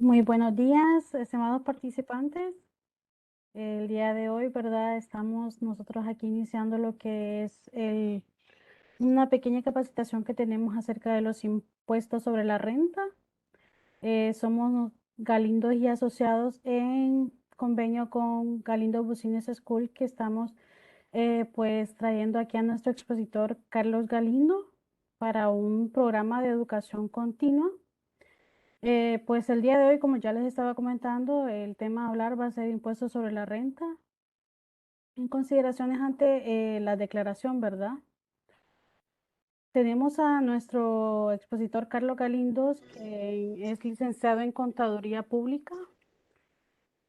Muy buenos días, estimados participantes. El día de hoy, ¿verdad? Estamos nosotros aquí iniciando lo que es una pequeña capacitación que tenemos acerca de los impuestos sobre la renta. Somos Galindos y asociados en convenio con Galindo Business School, que estamos pues trayendo aquí a nuestro expositor Carlos Galindo para un programa de educación continua. Pues el día de hoy, como ya les estaba comentando, el tema a hablar va a ser impuestos sobre la renta en consideraciones ante la declaración, ¿verdad? Tenemos a nuestro expositor Carlos Galindos, que es licenciado en Contaduría Pública,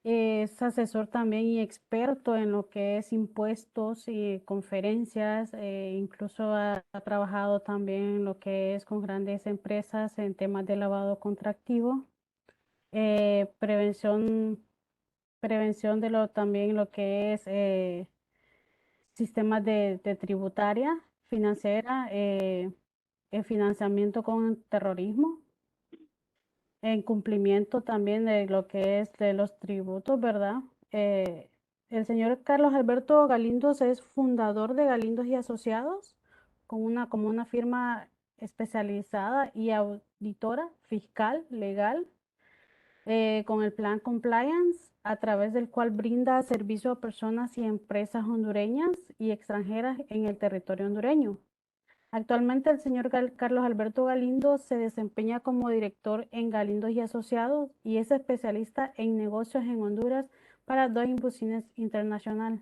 es asesor también y experto en lo que es impuestos y conferencias, incluso ha trabajado también en lo que es con grandes empresas en temas de lavado contractivo, prevención de también lo que es sistemas de tributaria, financiera, el financiamiento con terrorismo, en cumplimiento también de lo que es de los tributos, ¿verdad? Eh, el señor Carlos Alberto Galindos es fundador de Galindos y Asociados, como una firma especializada y auditora fiscal, legal, con el plan Compliance, a través del cual brinda servicio a personas y empresas hondureñas y extranjeras en el territorio hondureño. Actualmente el señor Carlos Alberto Galindo se desempeña como director en Galindos y Asociados y es especialista en negocios en Honduras para Doing Business International.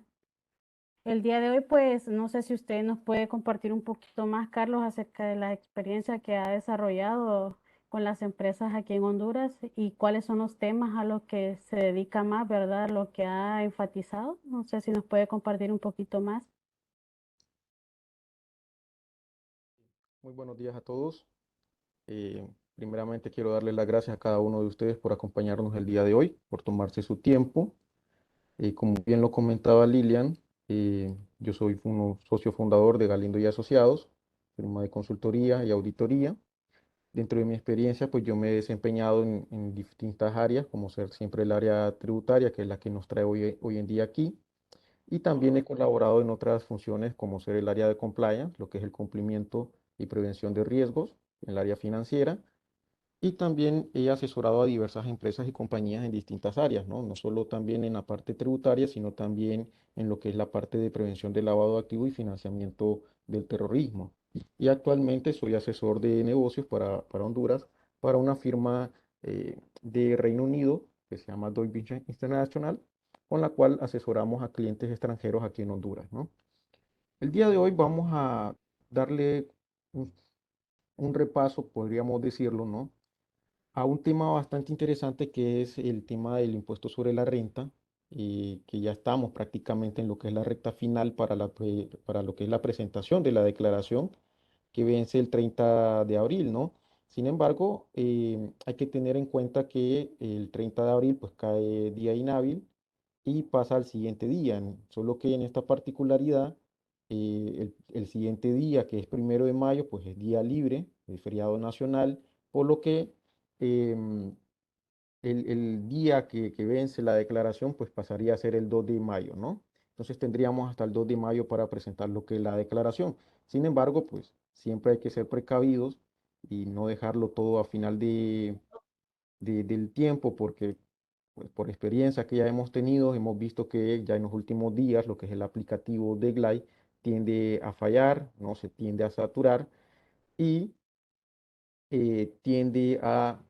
El día de hoy, pues, no sé si usted nos puede compartir un poquito más, Carlos, acerca de la experiencia que ha desarrollado con las empresas aquí en Honduras y cuáles son los temas a los que se dedica más, ¿verdad? Lo que ha enfatizado. No sé si nos puede compartir un poquito más. Muy buenos días a todos. Primeramente quiero darles las gracias a cada uno de ustedes por acompañarnos el día de hoy, por tomarse su tiempo. Como bien lo comentaba Lilian, yo soy socio fundador de Galindo y Asociados, firma de consultoría y auditoría. Dentro de mi experiencia, pues yo me he desempeñado en distintas áreas, como ser siempre el área tributaria, que es la que nos trae hoy en día aquí. Y también he colaborado en otras funciones como ser el área de compliance, lo que es el cumplimiento y prevención de riesgos en el área financiera. Y también he asesorado a diversas empresas y compañías en distintas áreas, ¿no? No solo también en la parte tributaria, sino también en lo que es la parte de prevención del lavado de activos y financiamiento del terrorismo. Y actualmente soy asesor de negocios para Honduras, para una firma de Reino Unido que se llama Deutsche Business International, con la cual asesoramos a clientes extranjeros aquí en Honduras, ¿no? El día de hoy vamos a darle un, un repaso, podríamos decirlo, ¿no? A un tema bastante interesante que es el tema del impuesto sobre la renta, que ya estamos prácticamente en lo que es la recta final para lo que es la presentación de la declaración que vence el 30 de abril, ¿no? Sin embargo, hay que tener en cuenta que el 30 de abril pues cae día inhábil y pasa al siguiente día, solo que en esta particularidad, el siguiente día, que es 1 de mayo, pues es día libre, es feriado nacional, por lo que em, el día que vence la declaración, pues pasaría a ser el 2 de mayo, ¿no? Entonces tendríamos hasta el 2 de mayo para presentar lo que es la declaración. Sin embargo, pues siempre hay que ser precavidos y no dejarlo todo a final del tiempo, porque pues, por experiencia que ya hemos tenido, hemos visto que ya en los últimos días lo que es el aplicativo de Glide tiende a fallar, no se tiende a saturar y tiende a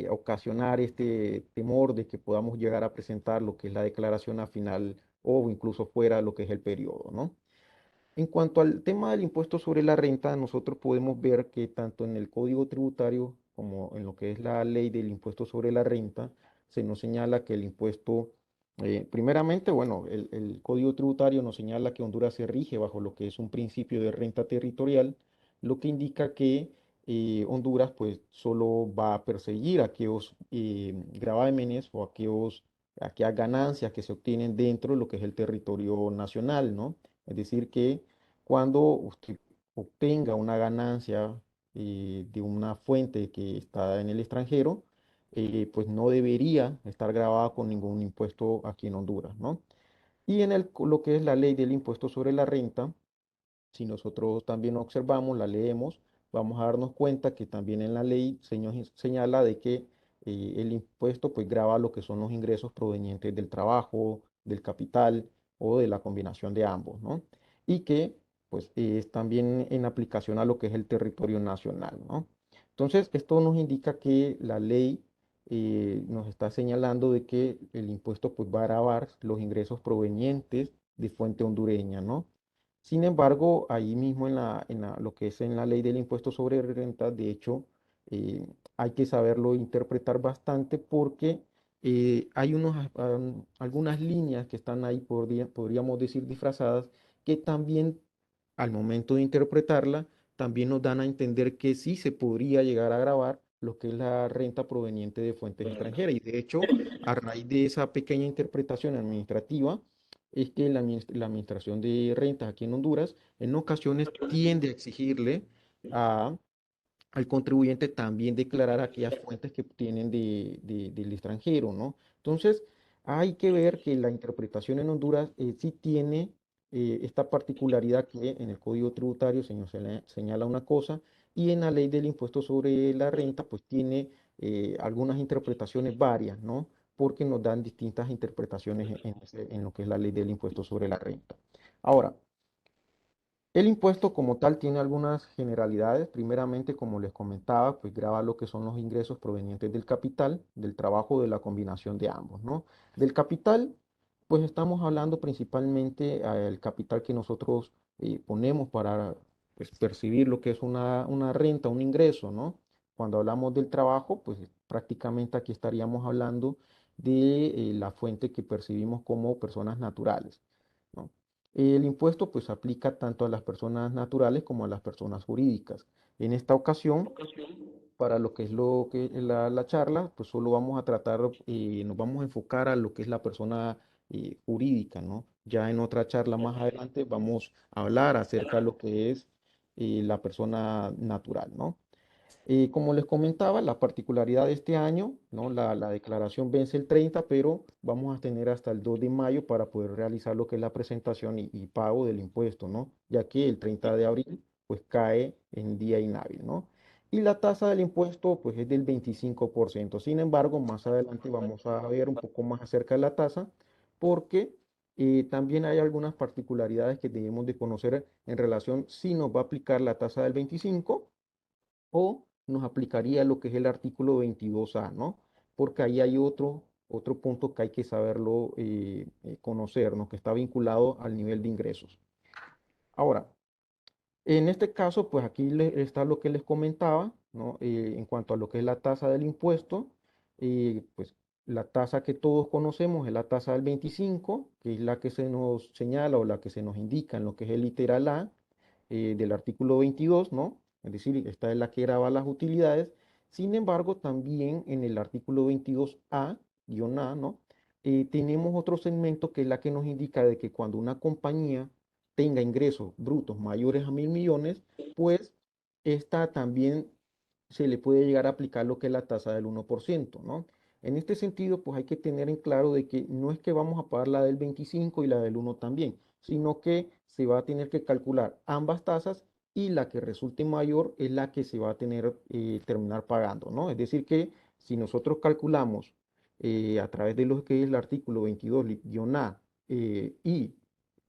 ocasionar este temor de que podamos llegar a presentar lo que es la declaración a final o incluso fuera lo que es el periodo, ¿no? En cuanto al tema del impuesto sobre la renta, nosotros podemos ver que tanto en el Código Tributario como en lo que es la ley del impuesto sobre la renta, se nos señala que el impuesto, primeramente, bueno, el Código Tributario nos señala que Honduras se rige bajo lo que es un principio de renta territorial, lo que indica que Honduras pues solo va a perseguir aquellos gravámenes o aquellas ganancias que se obtienen dentro de lo que es el territorio nacional, ¿no? Es decir, que cuando usted obtenga una ganancia de una fuente que está en el extranjero, pues no debería estar grabada con ningún impuesto aquí en Honduras, ¿no? Y en lo que es la ley del impuesto sobre la renta, si nosotros también observamos, la leemos, vamos a darnos cuenta que también en la ley señala de que el impuesto pues grava lo que son los ingresos provenientes del trabajo, del capital o de la combinación de ambos, ¿no? Y que pues es también en aplicación a lo que es el territorio nacional, ¿no? Entonces, esto nos indica que la ley nos está señalando de que el impuesto pues va a gravar los ingresos provenientes de fuente hondureña, ¿no? Sin embargo, ahí mismo lo que es en la ley del impuesto sobre renta, de hecho, hay que saberlo interpretar bastante porque hay algunas líneas que están ahí, podríamos decir, disfrazadas, que también al momento de interpretarla, también nos dan a entender que sí se podría llegar a grabar lo que es la renta proveniente de fuentes extranjeras. Y de hecho, a raíz de esa pequeña interpretación administrativa, es que la Administración de Rentas aquí en Honduras en ocasiones tiende a exigirle a, al contribuyente también declarar aquellas fuentes que obtienen del extranjero, ¿no? Entonces, hay que ver que la interpretación en Honduras sí tiene esta particularidad que en el Código Tributario señala una cosa y en la ley del impuesto sobre la renta pues tiene algunas interpretaciones varias, ¿no? Porque nos dan distintas interpretaciones en lo que es la ley del impuesto sobre la renta. Ahora, el impuesto como tal tiene algunas generalidades. Primeramente, como les comentaba, pues grava lo que son los ingresos provenientes del capital, del trabajo, de la combinación de ambos, ¿no? Del capital, pues estamos hablando principalmente el capital que nosotros ponemos para pues, percibir lo que es una renta, un ingreso, ¿no? Cuando hablamos del trabajo, pues prácticamente aquí estaríamos hablando de la fuente que percibimos como personas naturales, ¿no? El impuesto pues aplica tanto a las personas naturales como a las personas jurídicas. En esta ocasión, para lo que es la charla, pues solo vamos a tratar, nos vamos a enfocar a lo que es la persona jurídica, ¿no? Ya en otra charla más adelante vamos a hablar acerca de lo que es la persona natural, ¿no? Como les comentaba, la particularidad de este año, ¿no? La declaración vence el 30, pero vamos a tener hasta el 2 de mayo para poder realizar lo que es la presentación y pago del impuesto, ¿no? Ya que el 30 de abril, pues cae en día inhábil, ¿no? Y la tasa del impuesto, pues es del 25%. Sin embargo, más adelante vamos a ver un poco más acerca de la tasa, porque también hay algunas particularidades que debemos de conocer en relación si nos va a aplicar la tasa del 25 o nos aplicaría lo que es el artículo 22A, ¿no? Porque ahí hay otro punto que hay que saberlo conocer, ¿no? Que está vinculado al nivel de ingresos. Ahora, en este caso, pues aquí está lo que les comentaba, ¿no? En cuanto a lo que es la tasa del impuesto, pues la tasa que todos conocemos es la tasa del 25, que es la que se nos señala o la que se nos indica en lo que es el literal A del artículo 22, ¿no? Es decir, esta es la que graba las utilidades. Sin embargo, también en el artículo 22A, guión A, ¿no? Tenemos otro segmento que es la que nos indica de que cuando una compañía tenga ingresos brutos mayores a 1.000 millones, pues esta también se le puede llegar a aplicar lo que es la tasa del 1%, ¿no? En este sentido, pues hay que tener en claro de que no es que vamos a pagar la del 25 y la del 1 también, sino que se va a tener que calcular ambas tasas y la que resulte mayor es la que se va a tener terminar pagando, ¿no? Es decir, que si nosotros calculamos a través de lo que es el artículo 22-A y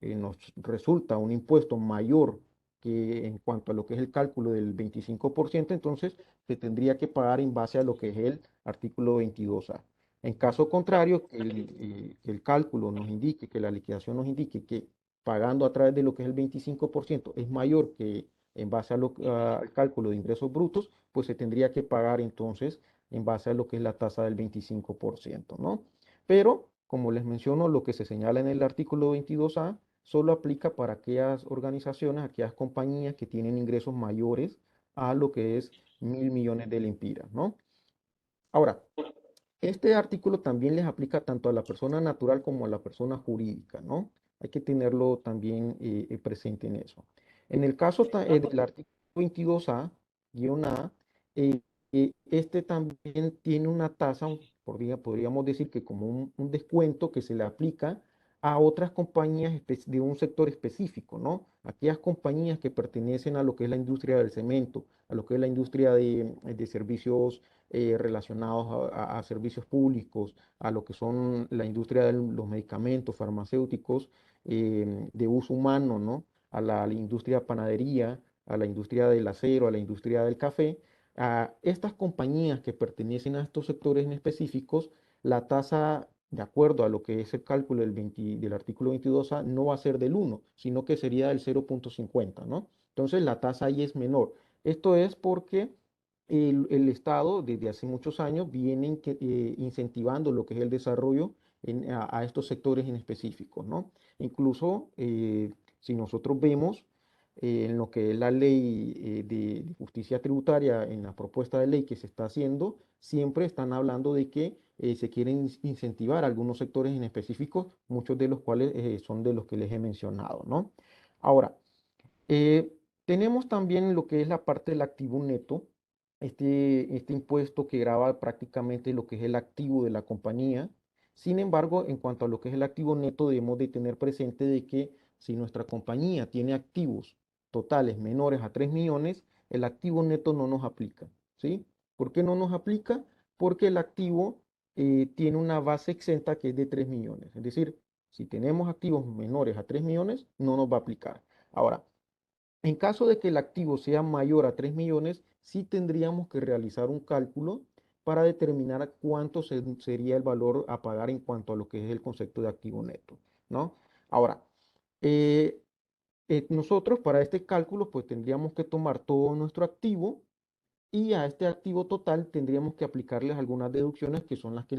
nos resulta un impuesto mayor que en cuanto a lo que es el cálculo del 25%, entonces se tendría que pagar en base a lo que es el artículo 22A. En caso contrario, que el cálculo nos indique, que la liquidación nos indique que pagando a través de lo que es el 25% es mayor que en base al cálculo de ingresos brutos, pues se tendría que pagar entonces en base a lo que es la tasa del 25%, ¿no? Pero, como les menciono, lo que se señala en el artículo 22A solo aplica para aquellas organizaciones, aquellas compañías que tienen ingresos mayores a lo que es 1.000 millones de lempiras, ¿no? Ahora, este artículo también les aplica tanto a la persona natural como a la persona jurídica, ¿no? Hay que tenerlo también presente en eso. En el caso del artículo 22A, guión A, este también tiene una tasa, podríamos decir que como un descuento que se le aplica a otras compañías de un sector específico, ¿no? Aquellas compañías que pertenecen a lo que es la industria del cemento, a lo que es la industria de servicios relacionados a servicios públicos, a lo que son la industria de los medicamentos farmacéuticos de uso humano, ¿no? A la industria panadería, a la industria del acero, a la industria del café. A estas compañías que pertenecen a estos sectores en específicos, la tasa, de acuerdo a lo que es el cálculo del artículo 22A, no va a ser del 1, sino que sería del 0,50, ¿no? Entonces la tasa ahí es menor. Esto es porque el Estado desde hace muchos años viene incentivando lo que es el desarrollo a estos sectores en específico, ¿no? Incluso si nosotros vemos en lo que es la ley de justicia tributaria, en la propuesta de ley que se está haciendo, siempre están hablando de que se quieren incentivar algunos sectores en específico, muchos de los cuales son de los que les he mencionado, ¿no? Ahora, eh, tenemos también lo que es la parte del activo neto, este impuesto que grava prácticamente lo que es el activo de la compañía. Sin embargo, en cuanto a lo que es el activo neto, debemos de tener presente de que si nuestra compañía tiene activos totales menores a 3 millones, el activo neto no nos aplica, ¿sí? ¿Por qué no nos aplica? Porque el activo tiene una base exenta que es de 3 millones. Es decir, si tenemos activos menores a 3 millones, no nos va a aplicar. Ahora, en caso de que el activo sea mayor a 3 millones, sí tendríamos que realizar un cálculo para determinar cuánto sería el valor a pagar en cuanto a lo que es el concepto de activo neto, ¿no? Ahora, eh, nosotros para este cálculo pues tendríamos que tomar todo nuestro activo y a este activo total tendríamos que aplicarles algunas deducciones que son las que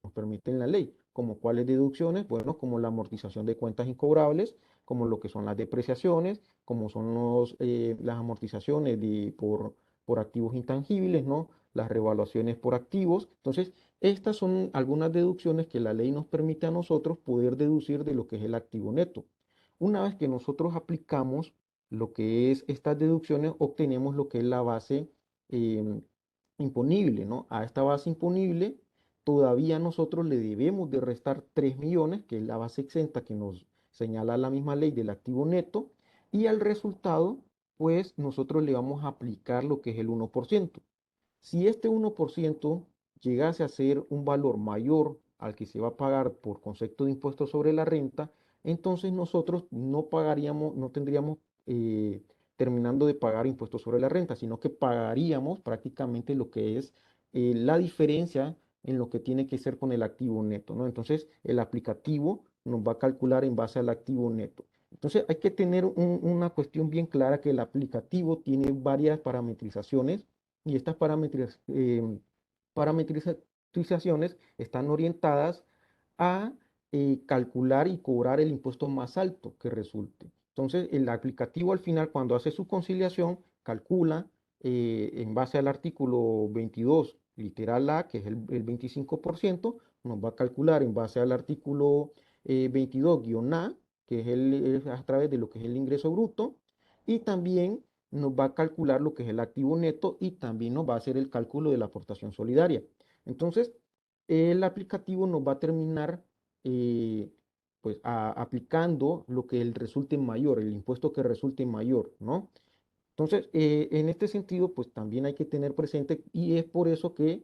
nos permiten la ley. ¿Como cuáles deducciones? Bueno, como la amortización de cuentas incobrables, como lo que son las depreciaciones, como son las amortizaciones por activos intangibles, ¿no? Las revaluaciones por activos. Entonces, estas son algunas deducciones que la ley nos permite a nosotros poder deducir de lo que es el activo neto. Una vez que nosotros aplicamos lo que es estas deducciones, obtenemos lo que es la base em, imponible, ¿no? A esta base imponible todavía nosotros le debemos de restar 3 millones, que es la base exenta que nos señala la misma ley del activo neto, y al resultado, pues nosotros le vamos a aplicar lo que es el 1%. Si este 1% llegase a ser un valor mayor al que se va a pagar por concepto de impuesto sobre la renta, entonces nosotros no pagaríamos, no tendríamos terminando de pagar impuestos sobre la renta, sino que pagaríamos prácticamente lo que es la diferencia en lo que tiene que ser con el activo neto, ¿no? Entonces, el aplicativo nos va a calcular en base al activo neto. Entonces, hay que tener una cuestión bien clara que el aplicativo tiene varias parametrizaciones y estas parametrizaciones están orientadas a calcular y cobrar el impuesto más alto que resulte. Entonces, el aplicativo al final, cuando hace su conciliación, calcula en base al artículo 22, literal A, que es el 25%, nos va a calcular en base al artículo 22-A, que es a través de lo que es el ingreso bruto, y también nos va a calcular lo que es el activo neto y también nos va a hacer el cálculo de la aportación solidaria. Entonces, el aplicativo nos va a terminar eh, pues aplicando lo que el resulte mayor, el impuesto que resulte mayor, ¿no? Entonces, en este sentido, pues también hay que tener presente y es por eso que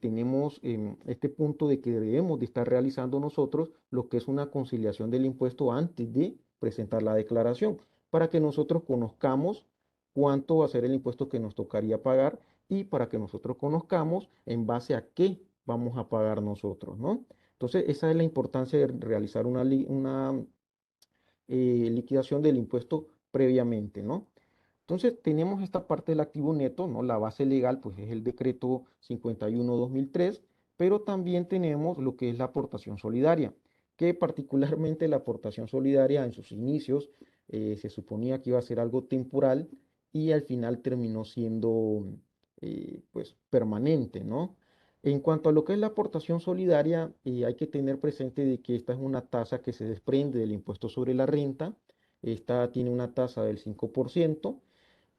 tenemos este punto de que debemos de estar realizando nosotros lo que es una conciliación del impuesto antes de presentar la declaración, para que nosotros conozcamos cuánto va a ser el impuesto que nos tocaría pagar y para que nosotros conozcamos en base a qué vamos a pagar nosotros, ¿no? Entonces, esa es la importancia de realizar una liquidación del impuesto previamente, ¿no? Entonces, tenemos esta parte del activo neto, ¿no? La base legal, pues es el decreto 51/2003, pero también tenemos lo que es la aportación solidaria, que particularmente la aportación solidaria en sus inicios se suponía que iba a ser algo temporal y al final terminó siendo, pues, permanente, ¿no? En cuanto a lo que es la aportación solidaria, hay que tener presente de que esta es una tasa que se desprende del impuesto sobre la renta. Esta tiene una tasa del 5%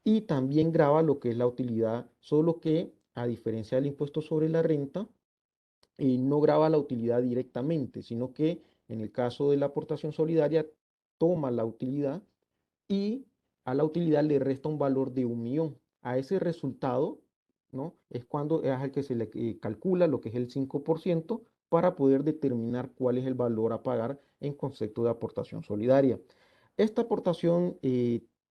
y también grava lo que es la utilidad, solo que a diferencia del impuesto sobre la renta, no grava la utilidad directamente, sino que en el caso de la aportación solidaria toma la utilidad y a la utilidad le resta un valor de 1.000.000. A ese resultado, ¿no? Es cuando es al que se le calcula lo que es el 5% para poder determinar cuál es el valor a pagar en concepto de aportación solidaria. Esta aportación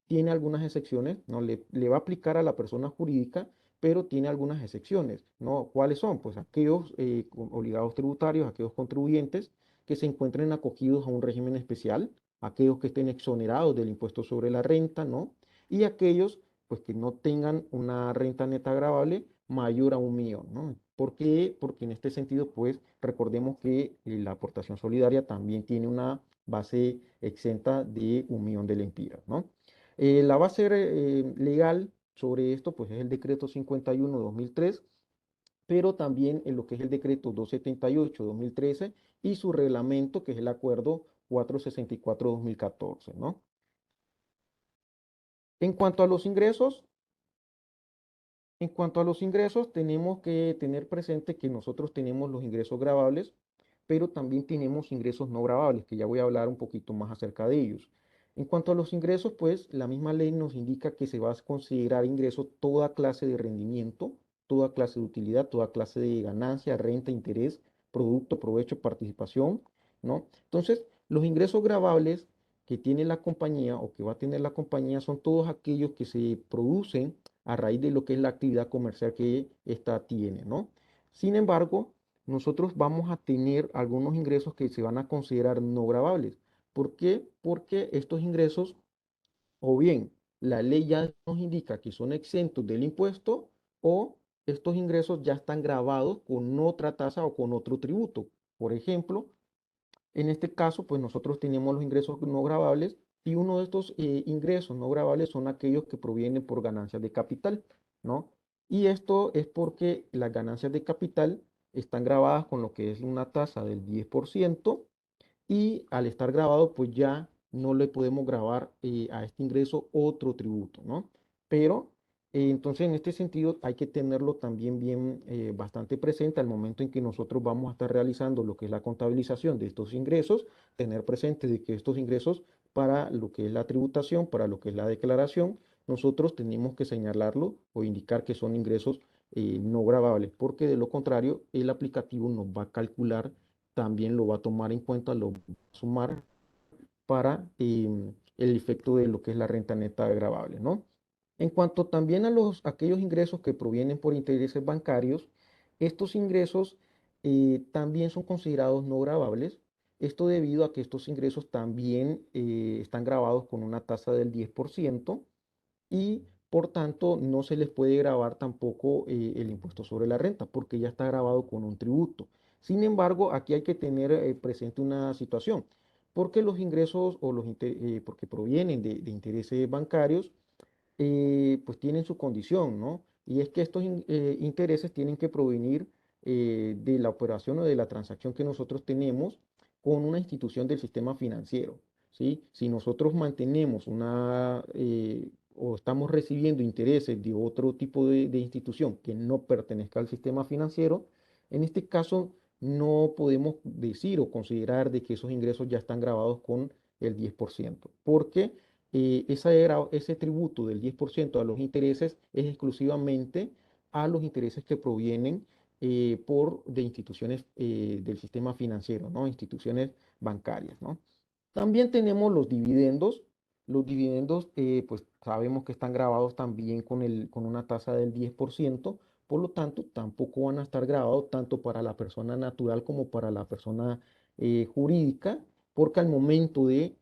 tiene algunas excepciones, ¿no? Le va a aplicar a la persona jurídica, pero tiene algunas excepciones, ¿no? ¿Cuáles son? Pues aquellos obligados tributarios, aquellos contribuyentes que se encuentren acogidos a un régimen especial, aquellos que estén exonerados del impuesto sobre la renta, ¿no? Y aquellos, pues, que no tengan una renta neta agravable mayor a 1.000.000, ¿no? ¿Por qué? Porque en este sentido, pues, recordemos que la aportación solidaria también tiene una base exenta de 1.000.000 de lempiras, ¿no? La base legal sobre esto, pues, es el decreto 51/2003, pero también en lo que es el decreto 278/2013 y su reglamento, que es el acuerdo 464/2014, ¿no? En cuanto a los ingresos, tenemos que tener presente que nosotros tenemos los ingresos gravables, pero también tenemos ingresos no gravables, que ya voy a hablar un poquito más acerca de ellos. En cuanto a los ingresos, pues la misma ley nos indica que se va a considerar ingreso toda clase de rendimiento, toda clase de utilidad, toda clase de ganancia, renta, interés, producto, provecho, participación, ¿no? Entonces, los ingresos gravables que tiene la compañía o que va a tener la compañía son todos aquellos que se producen a raíz de lo que es la actividad comercial que ésta tiene, ¿no? Sin embargo, nosotros vamos a tener algunos ingresos que se van a considerar no gravables. ¿Por qué? Porque estos ingresos, o bien la ley ya nos indica que son exentos del impuesto, o estos ingresos ya están gravados con otra tasa o con otro tributo. Por ejemplo, en este caso, pues nosotros tenemos los ingresos no gravables y uno de estos ingresos no gravables son aquellos que provienen por ganancias de capital, ¿no? Y esto es porque las ganancias de capital están grabadas con lo que es una tasa del 10% y al estar grabado, pues ya no le podemos grabar a este ingreso otro tributo, ¿no? Pero entonces en este sentido hay que tenerlo también bien bastante presente al momento en que nosotros vamos a estar realizando lo que es la contabilización de estos ingresos, tener presente de que estos ingresos para lo que es la tributación, para lo que es la declaración, nosotros tenemos que señalarlo o indicar que son ingresos no gravables, porque de lo contrario el aplicativo nos va a calcular, también lo va a tomar en cuenta, lo va a sumar para el efecto de lo que es la renta neta gravable, ¿no? En cuanto también a aquellos ingresos que provienen por intereses bancarios, estos ingresos también son considerados no gravables. Esto debido a que estos ingresos también están gravados con una tasa del 10% y por tanto no se les puede grabar tampoco el impuesto sobre la renta porque ya está grabado con un tributo. Sin embargo, aquí hay que tener presente una situación, porque los ingresos o porque provienen de intereses bancarios, pues tienen su condición, ¿no? Y es que estos intereses tienen que provenir de la operación o de la transacción que nosotros tenemos con una institución del sistema financiero, ¿sí? Si nosotros mantenemos o estamos recibiendo intereses de otro tipo de institución que no pertenezca al sistema financiero, en este caso no podemos decir o considerar de que esos ingresos ya están grabados con el 10%, porque ese tributo del 10% a los intereses es exclusivamente a los intereses que provienen de instituciones del sistema financiero, ¿no? Instituciones bancarias, ¿no? También tenemos los dividendos. Los dividendos, pues sabemos que están grabados también con una tasa del 10%, por lo tanto, tampoco van a estar grabados tanto para la persona natural como para la persona jurídica, porque al momento de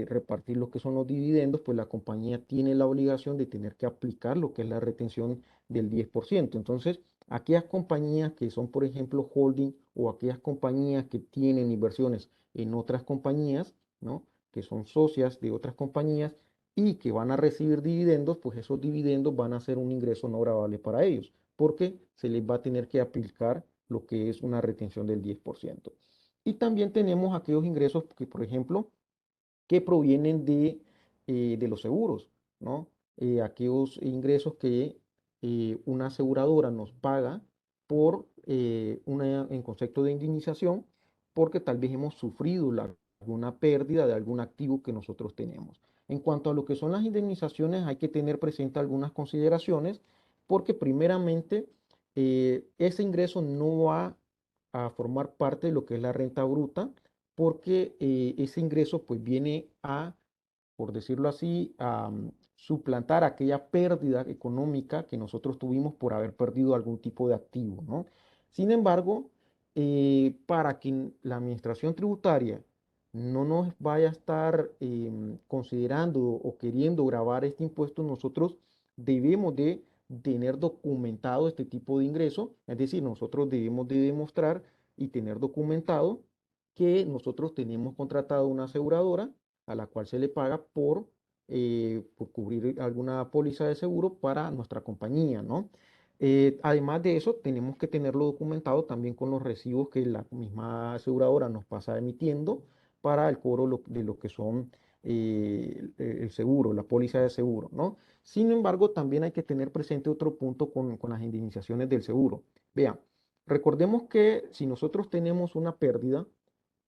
repartir lo que son los dividendos, pues la compañía tiene la obligación de tener que aplicar lo que es la retención del 10%. Entonces, aquellas compañías que son, por ejemplo, holding, o aquellas compañías que tienen inversiones en otras compañías, ¿no? Que son socias de otras compañías y que van a recibir dividendos, pues esos dividendos van a ser un ingreso no gravable para ellos, porque se les va a tener que aplicar lo que es una retención del 10%. Y también tenemos aquellos ingresos que, por ejemplo, que provienen de los seguros, ¿no? Aquellos ingresos que una aseguradora nos paga por en concepto de indemnización, porque tal vez hemos sufrido alguna pérdida de algún activo que nosotros tenemos. En cuanto a lo que son las indemnizaciones, hay que tener presente algunas consideraciones, porque primeramente ese ingreso no va a formar parte de lo que es la renta bruta, porque ese ingreso pues viene a, por decirlo así, a suplantar aquella pérdida económica que nosotros tuvimos por haber perdido algún tipo de activo, ¿no? Sin embargo, para que la administración tributaria no nos vaya a estar considerando o queriendo grabar este impuesto, nosotros debemos de tener documentado este tipo de ingreso, es decir, nosotros debemos de demostrar y tener documentado que nosotros tenemos contratado una aseguradora a la cual se le paga por cubrir alguna póliza de seguro para nuestra compañía, ¿no? Además de eso, tenemos que tenerlo documentado también con los recibos que la misma aseguradora nos pasa emitiendo para el cobro de lo que son el seguro, la póliza de seguro, ¿no? Sin embargo, también hay que tener presente otro punto con las indemnizaciones del seguro. Vean, recordemos que si nosotros tenemos una pérdida,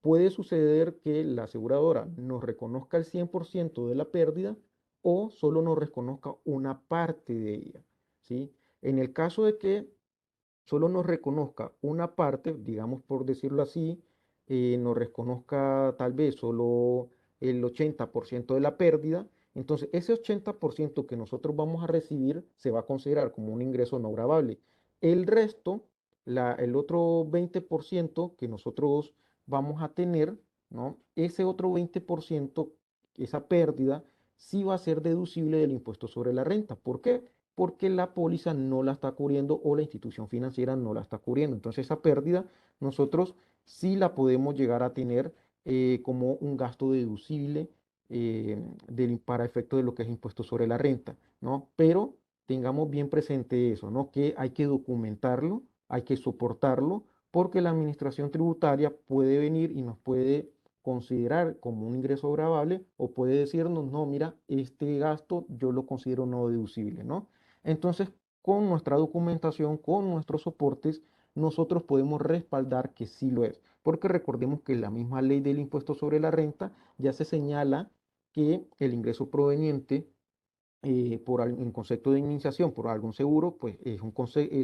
puede suceder que la aseguradora nos reconozca el 100% de la pérdida o solo nos reconozca una parte de ella, ¿sí? En el caso de que solo nos reconozca una parte, digamos por decirlo así, nos reconozca tal vez solo el 80% de la pérdida, entonces ese 80% que nosotros vamos a recibir se va a considerar como un ingreso no gravable. El resto, el otro 20% que nosotros vamos a tener, ¿no? Ese otro 20%, esa pérdida, sí va a ser deducible del impuesto sobre la renta. ¿Por qué? Porque la póliza no la está cubriendo o la institución financiera no la está cubriendo. Entonces esa pérdida nosotros sí la podemos llegar a tener como un gasto deducible para efecto de lo que es impuesto sobre la renta, ¿no? Pero tengamos bien presente eso, ¿no? Que hay que documentarlo, hay que soportarlo, porque la administración tributaria puede venir y nos puede considerar como un ingreso gravable o puede decirnos, no, mira, este gasto yo lo considero no deducible, ¿no? Entonces, con nuestra documentación, con nuestros soportes, nosotros podemos respaldar que sí lo es. Porque recordemos que la misma ley del impuesto sobre la renta ya se señala que el ingreso proveniente en concepto de indemnización por algún seguro, pues es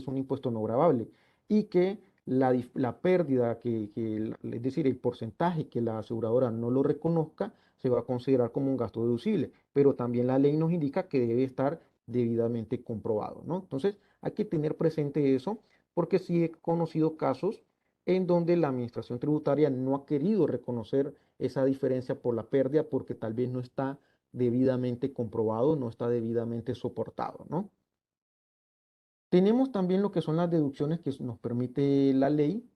un impuesto no gravable y que la pérdida es decir, el porcentaje que la aseguradora no lo reconozca, se va a considerar como un gasto deducible, pero también la ley nos indica que debe estar debidamente comprobado, ¿no? Entonces, hay que tener presente eso, porque sí he conocido casos en donde la administración tributaria no ha querido reconocer esa diferencia por la pérdida porque tal vez no está debidamente comprobado, no está debidamente soportado, ¿no? Tenemos también lo que son las deducciones que nos permite la ley.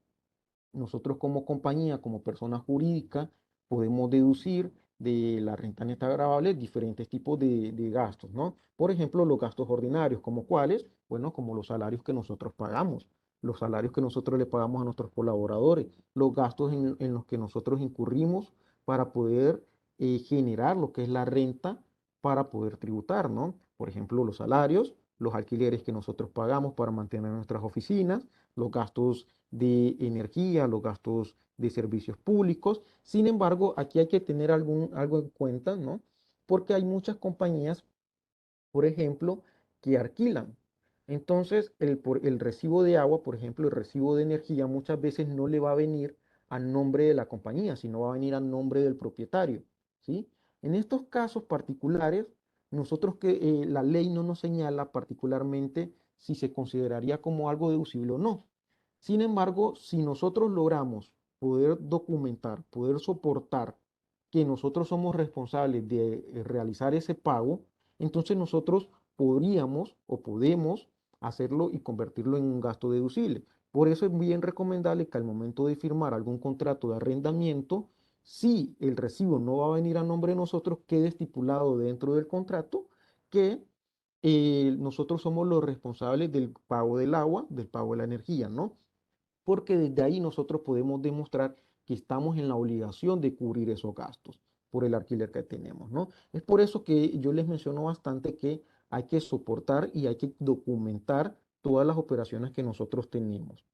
Nosotros como compañía, como persona jurídica, podemos deducir de la renta neta gravable diferentes tipos de gastos, ¿no? Por ejemplo, los gastos ordinarios, como cuáles, bueno, como los salarios que nosotros pagamos, los salarios que nosotros le pagamos a nuestros colaboradores, los gastos en los que nosotros incurrimos para poder generar lo que es la renta para poder tributar, ¿no? Por ejemplo, los salarios, los alquileres que nosotros pagamos para mantener nuestras oficinas, los gastos de energía, los gastos de servicios públicos. Sin embargo, aquí hay que tener algo en cuenta, ¿no? Porque hay muchas compañías, por ejemplo, que alquilan. Entonces, el recibo de agua, por ejemplo, el recibo de energía, muchas veces no le va a venir a nombre de la compañía, sino va a venir a nombre del propietario, ¿sí? En estos casos particulares, nosotros la ley no nos señala particularmente si se consideraría como algo deducible o no. Sin embargo, si nosotros logramos poder documentar, poder soportar que nosotros somos responsables de realizar ese pago, entonces nosotros podríamos o podemos hacerlo y convertirlo en un gasto deducible. Por eso es bien recomendable que al momento de firmar algún contrato de arrendamiento, si el recibo no va a venir a nombre de nosotros, quede estipulado dentro del contrato que nosotros somos los responsables del pago del agua, del pago de la energía, ¿no? Porque desde ahí nosotros podemos demostrar que estamos en la obligación de cubrir esos gastos por el alquiler que tenemos, ¿no? Es por eso que yo les menciono bastante que hay que soportar y hay que documentar todas las operaciones que nosotros tenemos.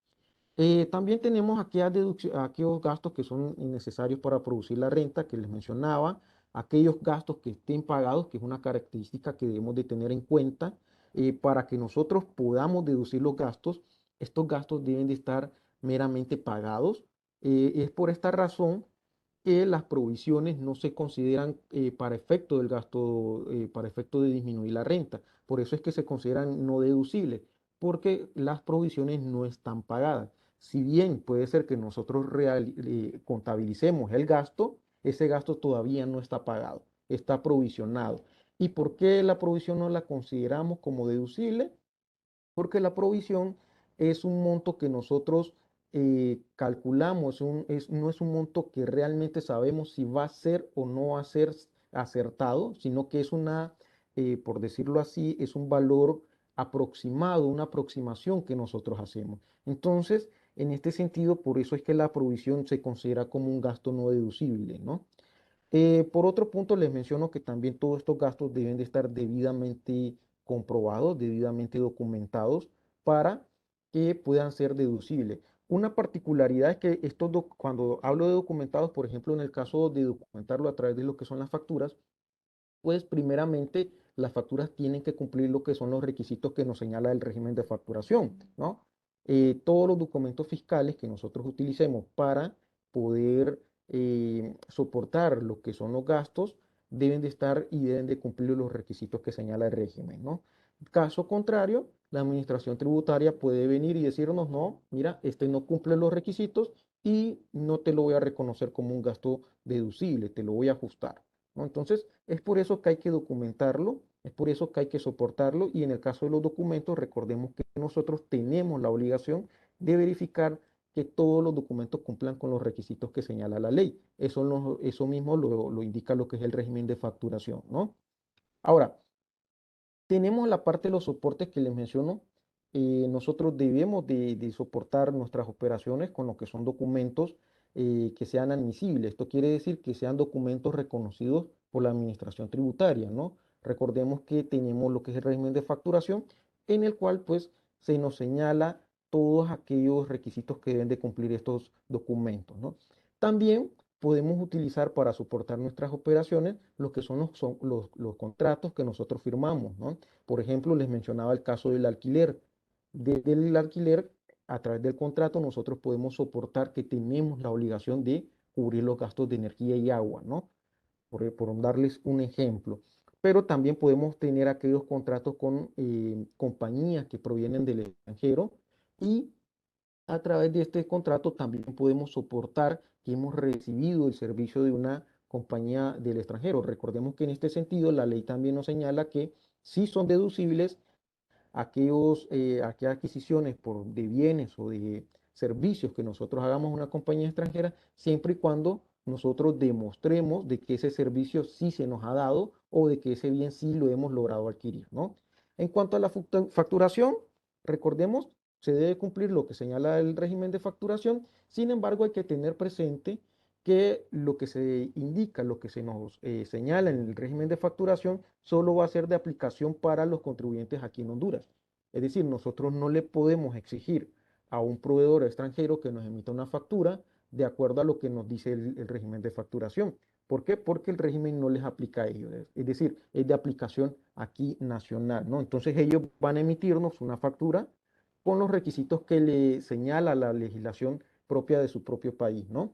También tenemos aquellos gastos que son necesarios para producir la renta que les mencionaba, aquellos gastos que estén pagados, que es una característica que debemos de tener en cuenta para que nosotros podamos deducir los gastos. Estos gastos deben de estar meramente pagados. Es por esta razón que las provisiones no se consideran para efecto del gasto, para efecto de disminuir la renta. Por eso es que se consideran no deducibles, porque las provisiones no están pagadas. Si bien puede ser que nosotros contabilicemos el gasto, ese gasto todavía no está pagado, está provisionado. ¿Y por qué la provisión no la consideramos como deducible? Porque la provisión es un monto que nosotros calculamos, no es un monto que realmente sabemos si va a ser o no va a ser acertado, sino que es por decirlo así, es un valor aproximado, una aproximación que nosotros hacemos. Entonces, en este sentido, por eso es que la provisión se considera como un gasto no deducible, ¿no? Por otro punto, les menciono que también todos estos gastos deben de estar debidamente comprobados, debidamente documentados para que puedan ser deducibles. Una particularidad es que cuando hablo de documentados, por ejemplo, en el caso de documentarlo a través de lo que son las facturas, pues primeramente las facturas tienen que cumplir lo que son los requisitos que nos señala el régimen de facturación, ¿no? Todos los documentos fiscales que nosotros utilicemos para poder soportar lo que son los gastos deben de estar y deben de cumplir los requisitos que señala el régimen, ¿no? Caso contrario, la administración tributaria puede venir y decirnos, no, mira, este no cumple los requisitos y no te lo voy a reconocer como un gasto deducible, te lo voy a ajustar, ¿no? Entonces, es por eso que hay que documentarlo, es por eso que hay que soportarlo y en el caso de los documentos, recordemos que nosotros tenemos la obligación de verificar que todos los documentos cumplan con los requisitos que señala la ley. Eso mismo lo indica lo que es el régimen de facturación, ¿no? Ahora, tenemos la parte de los soportes que les menciono. Nosotros debemos de soportar nuestras operaciones con lo que son documentos que sean admisibles. Esto quiere decir que sean documentos reconocidos por la administración tributaria, ¿no? Recordemos que tenemos lo que es el régimen de facturación, en el cual pues se nos señala todos aquellos requisitos que deben de cumplir estos documentos, ¿no? También podemos utilizar para soportar nuestras operaciones lo que son los contratos que nosotros firmamos, ¿no? Por ejemplo, les mencionaba el caso del alquiler. Desde el alquiler, a través del contrato, nosotros podemos soportar que tenemos la obligación de cubrir los gastos de energía y agua, ¿no? Por darles un ejemplo. Pero también podemos tener aquellos contratos con compañías que provienen del extranjero y a través de este contrato también podemos soportar que hemos recibido el servicio de una compañía del extranjero. Recordemos que en este sentido la ley también nos señala que sí son deducibles aquellas adquisiciones de bienes o de servicios que nosotros hagamos a una compañía extranjera, siempre y cuando nosotros demostremos de que ese servicio sí se nos ha dado o de que ese bien sí lo hemos logrado adquirir, ¿no? En cuanto a la facturación, recordemos, se debe cumplir lo que señala el régimen de facturación, sin embargo hay que tener presente que lo que se indica, lo que se nos señala en el régimen de facturación, solo va a ser de aplicación para los contribuyentes aquí en Honduras. Es decir, nosotros no le podemos exigir a un proveedor extranjero que nos emita una factura de acuerdo a lo que nos dice el régimen de facturación. ¿Por qué? Porque el régimen no les aplica a ellos. Es decir, es de aplicación aquí nacional, ¿no? Entonces ellos van a emitirnos una factura con los requisitos que le señala la legislación propia de su propio país, ¿no?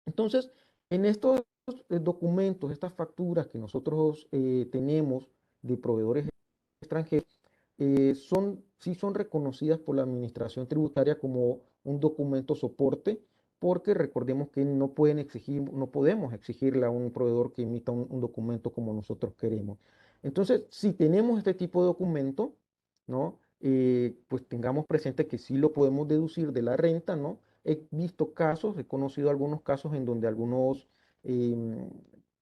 Entonces, en estos documentos, estas facturas que nosotros tenemos de proveedores extranjeros, sí son reconocidas por la administración tributaria como un documento soporte, porque recordemos que no podemos exigirle a un proveedor que emita un documento como nosotros queremos. Entonces, si tenemos este tipo de documento, ¿no? Pues tengamos presente que sí lo podemos deducir de la renta, ¿no? He visto casos, he conocido algunos casos en donde algunos em,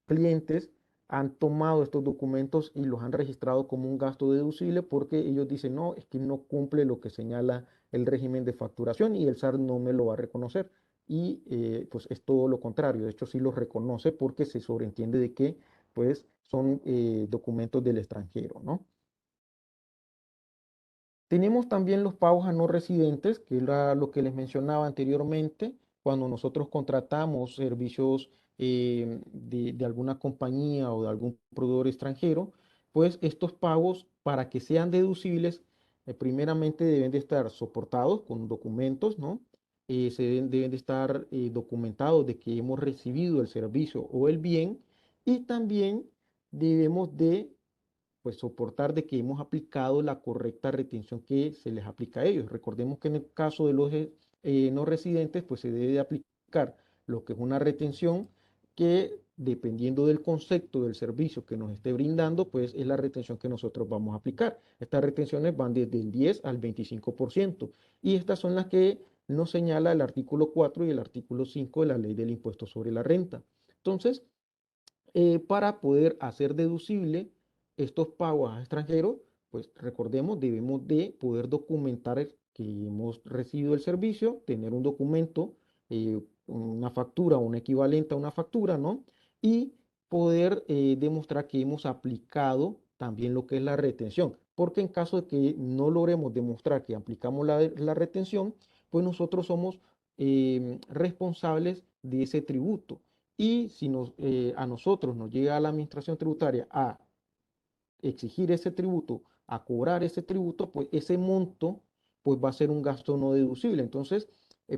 clientes han tomado estos documentos y los han registrado como un gasto deducible porque ellos dicen, no, es que no cumple lo que señala el régimen de facturación y el SAR no me lo va a reconocer. Y pues es todo lo contrario, de hecho sí lo reconoce porque se sobreentiende de que pues son documentos del extranjero, ¿no? Tenemos también los pagos a no residentes, que era lo que les mencionaba anteriormente, cuando nosotros contratamos servicios de alguna compañía o de algún proveedor extranjero, pues estos pagos, para que sean deducibles, primeramente deben de estar soportados con documentos, ¿no? Deben de estar documentados de que hemos recibido el servicio o el bien, y también debemos de pues soportar de que hemos aplicado la correcta retención que se les aplica a ellos. Recordemos que en el caso de los no residentes, pues se debe de aplicar lo que es una retención que, dependiendo del concepto del servicio que nos esté brindando, pues es la retención que nosotros vamos a aplicar. Estas retenciones van desde el 10 al 25%, y estas son las que nos señala el artículo 4 y el artículo 5 de la Ley del Impuesto sobre la Renta. Entonces, para poder hacer deducible estos pagos a extranjeros, pues recordemos, debemos de poder documentar que hemos recibido el servicio, tener un documento, una factura, un equivalente a una factura, ¿no? Y poder demostrar que hemos aplicado también lo que es la retención, porque en caso de que no logremos demostrar que aplicamos la retención, pues nosotros somos responsables de ese tributo. Y si a nosotros nos llega a la administración tributaria a exigir ese tributo, a cobrar ese tributo, pues ese monto pues va a ser un gasto no deducible. Entonces,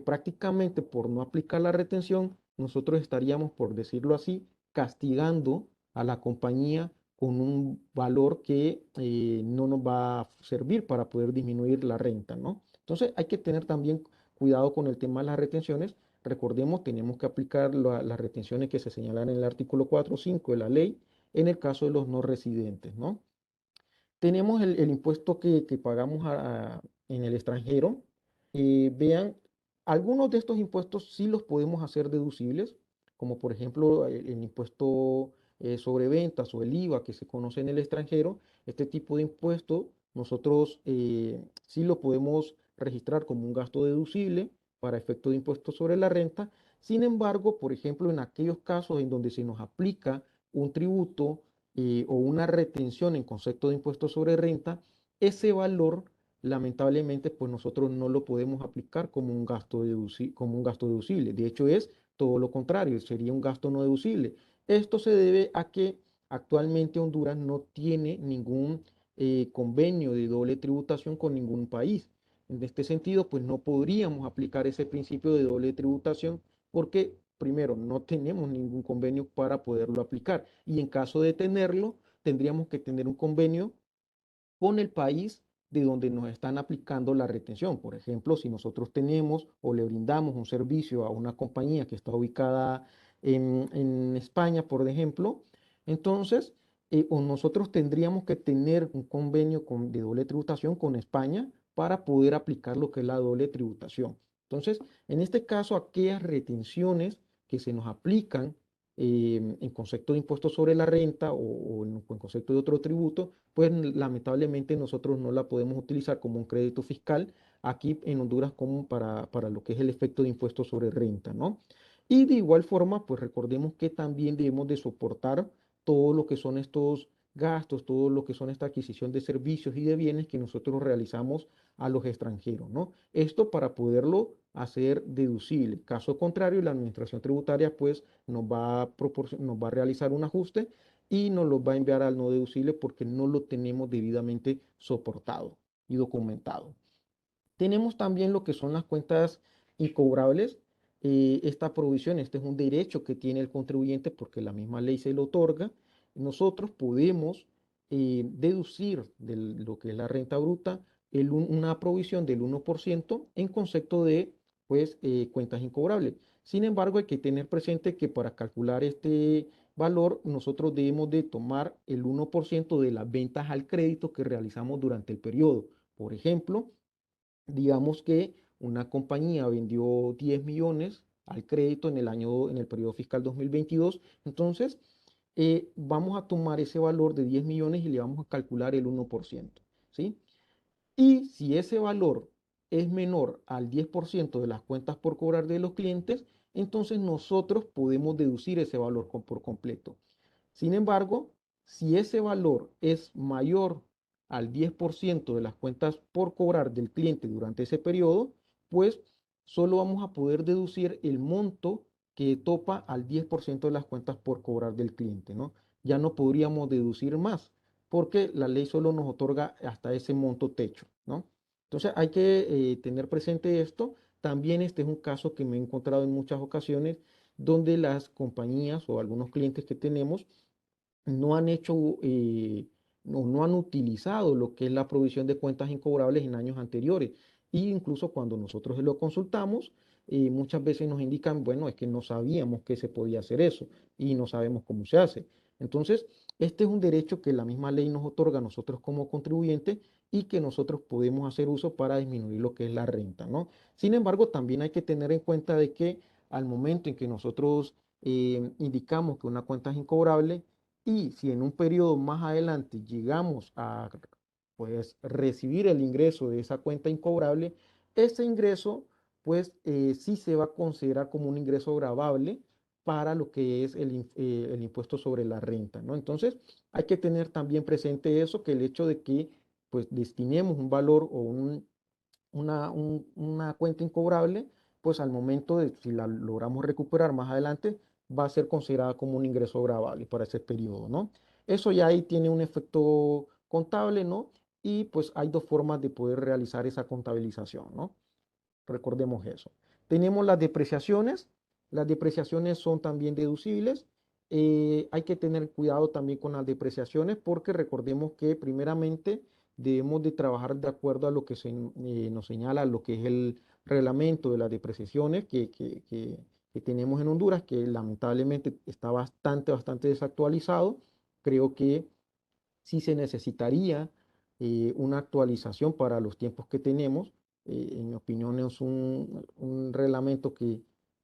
prácticamente por no aplicar la retención, nosotros estaríamos, por decirlo así, castigando a la compañía con un valor que no nos va a servir para poder disminuir la renta, ¿no? Entonces, hay que tener también cuidado con el tema de las retenciones. Recordemos, tenemos que aplicar las retenciones que se señalan en el artículo 4 o 5 de la ley en el caso de los no residentes, ¿no? Tenemos el impuesto que pagamos en el extranjero. Vean, algunos de estos impuestos sí los podemos hacer deducibles, como por ejemplo el impuesto sobre ventas o el IVA que se conoce en el extranjero. Este tipo de impuesto nosotros sí lo podemos registrar como un gasto deducible para efecto de impuesto sobre la renta. Sin embargo, por ejemplo, en aquellos casos en donde se nos aplica un tributo o una retención en concepto de impuesto sobre renta, ese valor, lamentablemente, pues nosotros no lo podemos aplicar como un gasto como un gasto deducible. De hecho, es todo lo contrario, sería un gasto no deducible. Esto se debe a que actualmente Honduras no tiene ningún convenio de doble tributación con ningún país. En este sentido, pues no podríamos aplicar ese principio de doble tributación porque, primero, no tenemos ningún convenio para poderlo aplicar. Y en caso de tenerlo, tendríamos que tener un convenio con el país de donde nos están aplicando la retención. Por ejemplo, si nosotros tenemos o le brindamos un servicio a una compañía que está ubicada en España, por ejemplo, entonces, o nosotros tendríamos que tener un convenio de doble tributación con España para poder aplicar lo que es la doble tributación. Entonces, en este caso, aquellas retenciones que se nos aplican en concepto de impuesto sobre la renta o en concepto de otro tributo, pues lamentablemente nosotros no la podemos utilizar como un crédito fiscal aquí en Honduras como para lo que es el efecto de impuesto sobre renta, ¿no? Y de igual forma, pues recordemos que también debemos de soportar todo lo que son estos gastos, todo lo que son esta adquisición de servicios y de bienes que nosotros realizamos a los extranjeros, ¿no? Esto para poderlo hacer deducible. Caso contrario, la administración tributaria pues nos va a realizar un ajuste y nos lo va a enviar al no deducible porque no lo tenemos debidamente soportado y documentado. Tenemos también lo que son las cuentas incobrables. Esta provisión, este es un derecho que tiene el contribuyente porque la misma ley se lo otorga. Nosotros podemos deducir de lo que es la renta bruta una provisión del 1% en concepto de pues, cuentas incobrables. Sin embargo, hay que tener presente que para calcular este valor, nosotros debemos de tomar el 1% de las ventas al crédito que realizamos durante el periodo. Por ejemplo, digamos que una compañía vendió 10 millones al crédito en el periodo fiscal 2022. Entonces, vamos a tomar ese valor de 10 millones y le vamos a calcular el 1%, ¿sí? Y si ese valor es menor al 10% de las cuentas por cobrar de los clientes, entonces nosotros podemos deducir ese valor por completo. Sin embargo, si ese valor es mayor al 10% de las cuentas por cobrar del cliente durante ese periodo, pues solo vamos a poder deducir el monto que topa al 10% de las cuentas por cobrar del cliente, ¿no? Ya no podríamos deducir más, porque la ley solo nos otorga hasta ese monto techo, ¿no? Entonces hay que tener presente esto. También este es un caso que me he encontrado en muchas ocasiones donde las compañías o algunos clientes que tenemos no han hecho, no han utilizado lo que es la provisión de cuentas incobrables en años anteriores. Y incluso cuando nosotros lo consultamos, muchas veces nos indican, bueno, es que no sabíamos que se podía hacer eso y no sabemos cómo se hace. Entonces, este es un derecho que la misma ley nos otorga a nosotros como contribuyentes y que nosotros podemos hacer uso para disminuir lo que es la renta, ¿no? Sin embargo, también hay que tener en cuenta de que al momento en que nosotros indicamos que una cuenta es incobrable, y si en un periodo más adelante llegamos a pues, recibir el ingreso de esa cuenta incobrable, ese ingreso pues sí se va a considerar como un ingreso gravable para lo que es el impuesto sobre la renta, ¿no? Entonces hay que tener también presente eso, que el hecho de que pues destinemos un valor o una cuenta incobrable, pues al momento de si la logramos recuperar más adelante, va a ser considerada como un ingreso gravable para ese periodo, ¿no? Eso ya ahí tiene un efecto contable, ¿no? Y pues hay dos formas de poder realizar esa contabilización, ¿no? Recordemos eso. Tenemos las depreciaciones. Las depreciaciones son también deducibles. Hay que tener cuidado también con las depreciaciones porque recordemos que primeramente debemos de trabajar de acuerdo a lo que nos señala lo que es el reglamento de las depreciaciones que tenemos en Honduras, que lamentablemente está bastante desactualizado. Creo que sí se necesitaría una actualización para los tiempos que tenemos. En mi opinión es un reglamento que